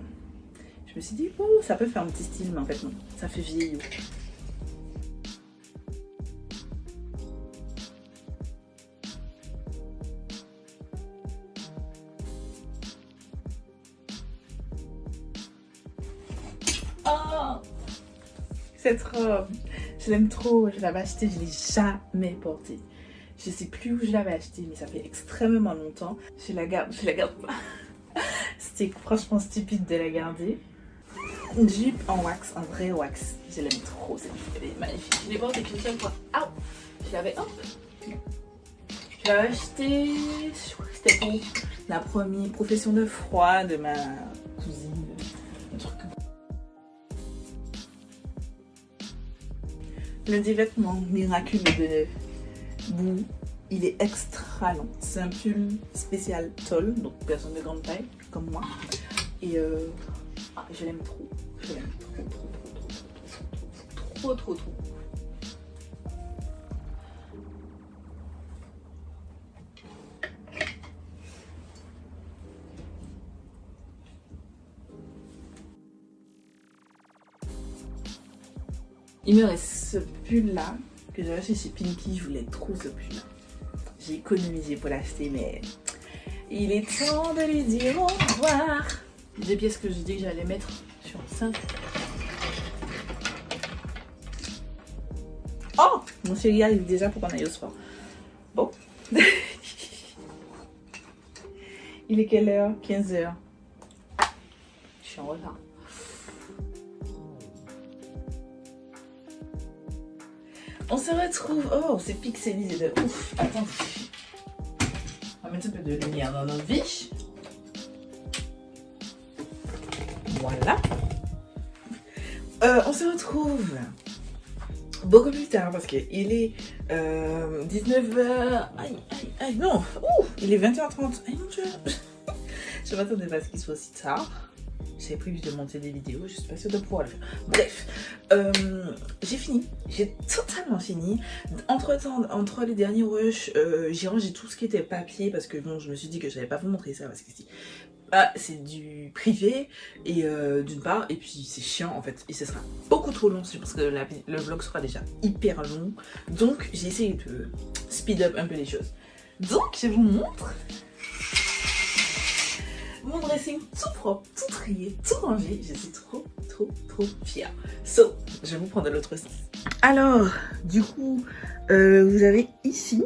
Je me suis dit, oh, ça peut faire un petit style, mais en fait, non. Ça fait vieillot. Oh! Cette robe, je l'aime trop, je l'avais achetée, je ne l'ai jamais portée. Je ne sais plus où je l'avais achetée, mais ça fait extrêmement longtemps. Je la garde pas. C'était franchement stupide de la garder. Une jupe en wax, en vrai wax. Je l'aime trop, cette jupe, elle est magnifique. Je l'ai portée qu'une seule fois. Ah, je l'avais, hop. Je l'avais achetée, je crois que c'était pour la première profession de froid de ma cousine. L'un des vêtements miraculeux bout. Il est extra long. C'est un pull spécial tôle, donc personne de grande taille comme moi. Et je l'aime trop. Je l'aime trop. Il me reste ce pull là que j'ai acheté chez Pinky. Je voulais trop ce pull là. J'ai économisé pour l'acheter, mais il est temps de lui dire au revoir. 2 pièces que j'ai dit que j'allais mettre sur 5. Oh, mon chéri arrive déjà pour qu'on aille au sport. Bon. Il est quelle heure? 15h. Je suis en retard. On se retrouve. Oh, c'est pixelisé de ouf. Attends. On va mettre un peu de lumière dans notre vie. Voilà. On se retrouve beaucoup plus tard parce qu'il est 19h. Aïe, non. Ouh, il est 20h30. Aïe, mon Dieu. Je m'attendais pas à ce qu'il soit aussi tard. J'avais prévu de monter des vidéos, je suis pas sûre de pouvoir le faire. Bref, j'ai fini, j'ai totalement fini. Entre les derniers rushs, j'ai rangé tout ce qui était papier parce que bon, je me suis dit que je n'allais pas vous montrer ça parce que c'est du privé et d'une part, et puis c'est chiant en fait, et ce sera beaucoup trop long. Je pense que le vlog sera déjà hyper long, donc j'ai essayé de speed up un peu les choses. Donc je vous montre mon dressing tout propre, tout trié, tout rangé. Je suis trop fière. So, je vais vous prendre de l'autre sens. Alors, du coup, vous avez ici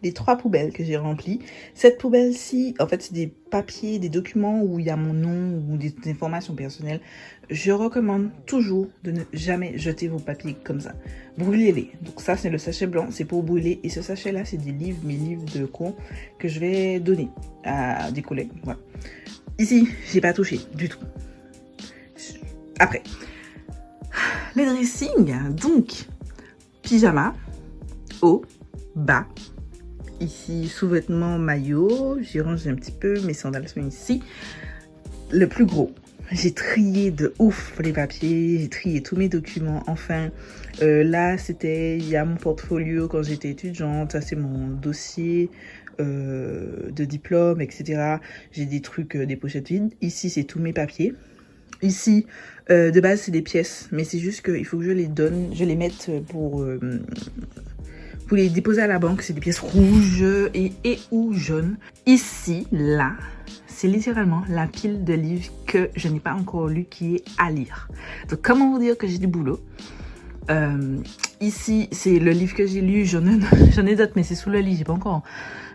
les 3 poubelles que j'ai remplies. Cette poubelle-ci, en fait, c'est des papiers, des documents où il y a mon nom ou des informations personnelles. Je recommande toujours de ne jamais jeter vos papiers comme ça. Brûlez-les. Donc ça, c'est le sachet blanc, c'est pour brûler. Et ce sachet-là, c'est des livres, mes livres de cours que je vais donner à des collègues. Voilà. Ici, j'ai pas touché du tout. Après, les dressings. Donc, pyjama, haut, bas. Ici, sous-vêtements, maillot. J'ai rangé un petit peu. Mes sandales sont ici. Le plus gros. J'ai trié de ouf les papiers. J'ai trié tous mes documents. Enfin, là, il y a mon portfolio quand j'étais étudiante. Ça, c'est mon dossier de diplôme, etc. J'ai des trucs, des pochettes vides. Ici, c'est tous mes papiers. Ici, de base, c'est des pièces. Mais c'est juste qu'il faut que je les donne. Je les mette pour les déposer à la banque. C'est des pièces rouges et ou jaunes. Ici, là, c'est littéralement la pile de livres que je n'ai pas encore lu qui est à lire. Donc, comment vous dire que j'ai du boulot? Ici, c'est le livre que j'ai lu. J'en ai d'autres, mais c'est sous le lit. J'ai pas encore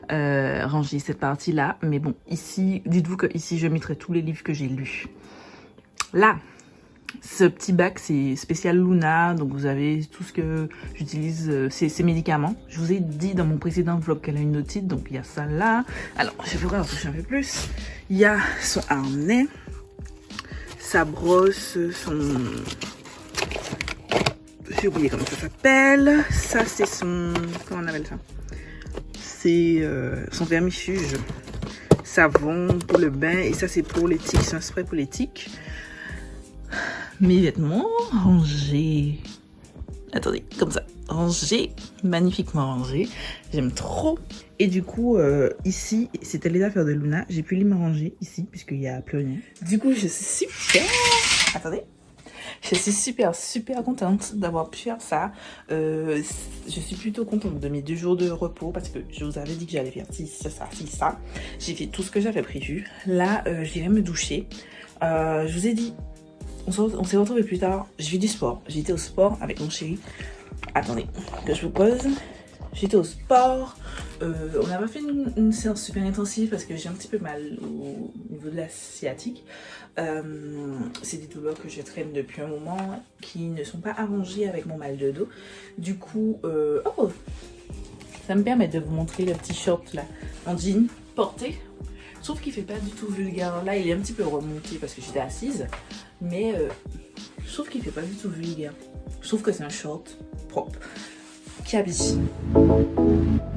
rangé cette partie-là. Mais bon, ici, dites-vous que ici, je mettrai tous les livres que j'ai lus. Là, ce petit bac, c'est spécial Luna, donc vous avez tout ce que j'utilise, ces médicaments. Je vous ai dit dans mon précédent vlog qu'elle a une otite, donc il y a ça là. Alors, je vais en toucher un peu plus. Il y a son harnais, sa brosse, son... J'ai oublié comment ça s'appelle. Ça, c'est son... Comment on appelle ça? C'est son vermifuge. Savon pour le bain, et ça, c'est pour les tiques. C'est un spray pour les tiques. Mes vêtements rangés. Attendez, comme ça. Rangés, magnifiquement rangés. J'aime trop. Et du coup, ici, c'était les affaires de Luna. J'ai pu les me ranger ici, puisqu'il n'y a plus rien. Du coup, je suis super... Attendez. Je suis super contente d'avoir pu faire ça. Je suis plutôt contente de mes 2 jours de repos parce que je vous avais dit que j'allais faire ça. J'ai fait tout ce que j'avais prévu. Là, j'irai me doucher. Je vous ai dit, on s'est retrouvés plus tard. J'ai fait du sport. J'ai été au sport avec mon chéri. Attendez, que je vous pose. J'étais au sport. On n'a pas fait une séance super intensive parce que j'ai un petit peu mal au niveau de la sciatique. C'est des douleurs que je traîne depuis un moment qui ne sont pas arrangées avec mon mal de dos. Du coup, oh, ça me permet de vous montrer le petit short là en jean porté. Sauf qu'il fait pas du tout vulgaire. Là, il est un petit peu remonté parce que j'étais assise. Mais je trouve qu'il fait pas du tout vulgaire. Je trouve que c'est un short propre qui habille. Bye.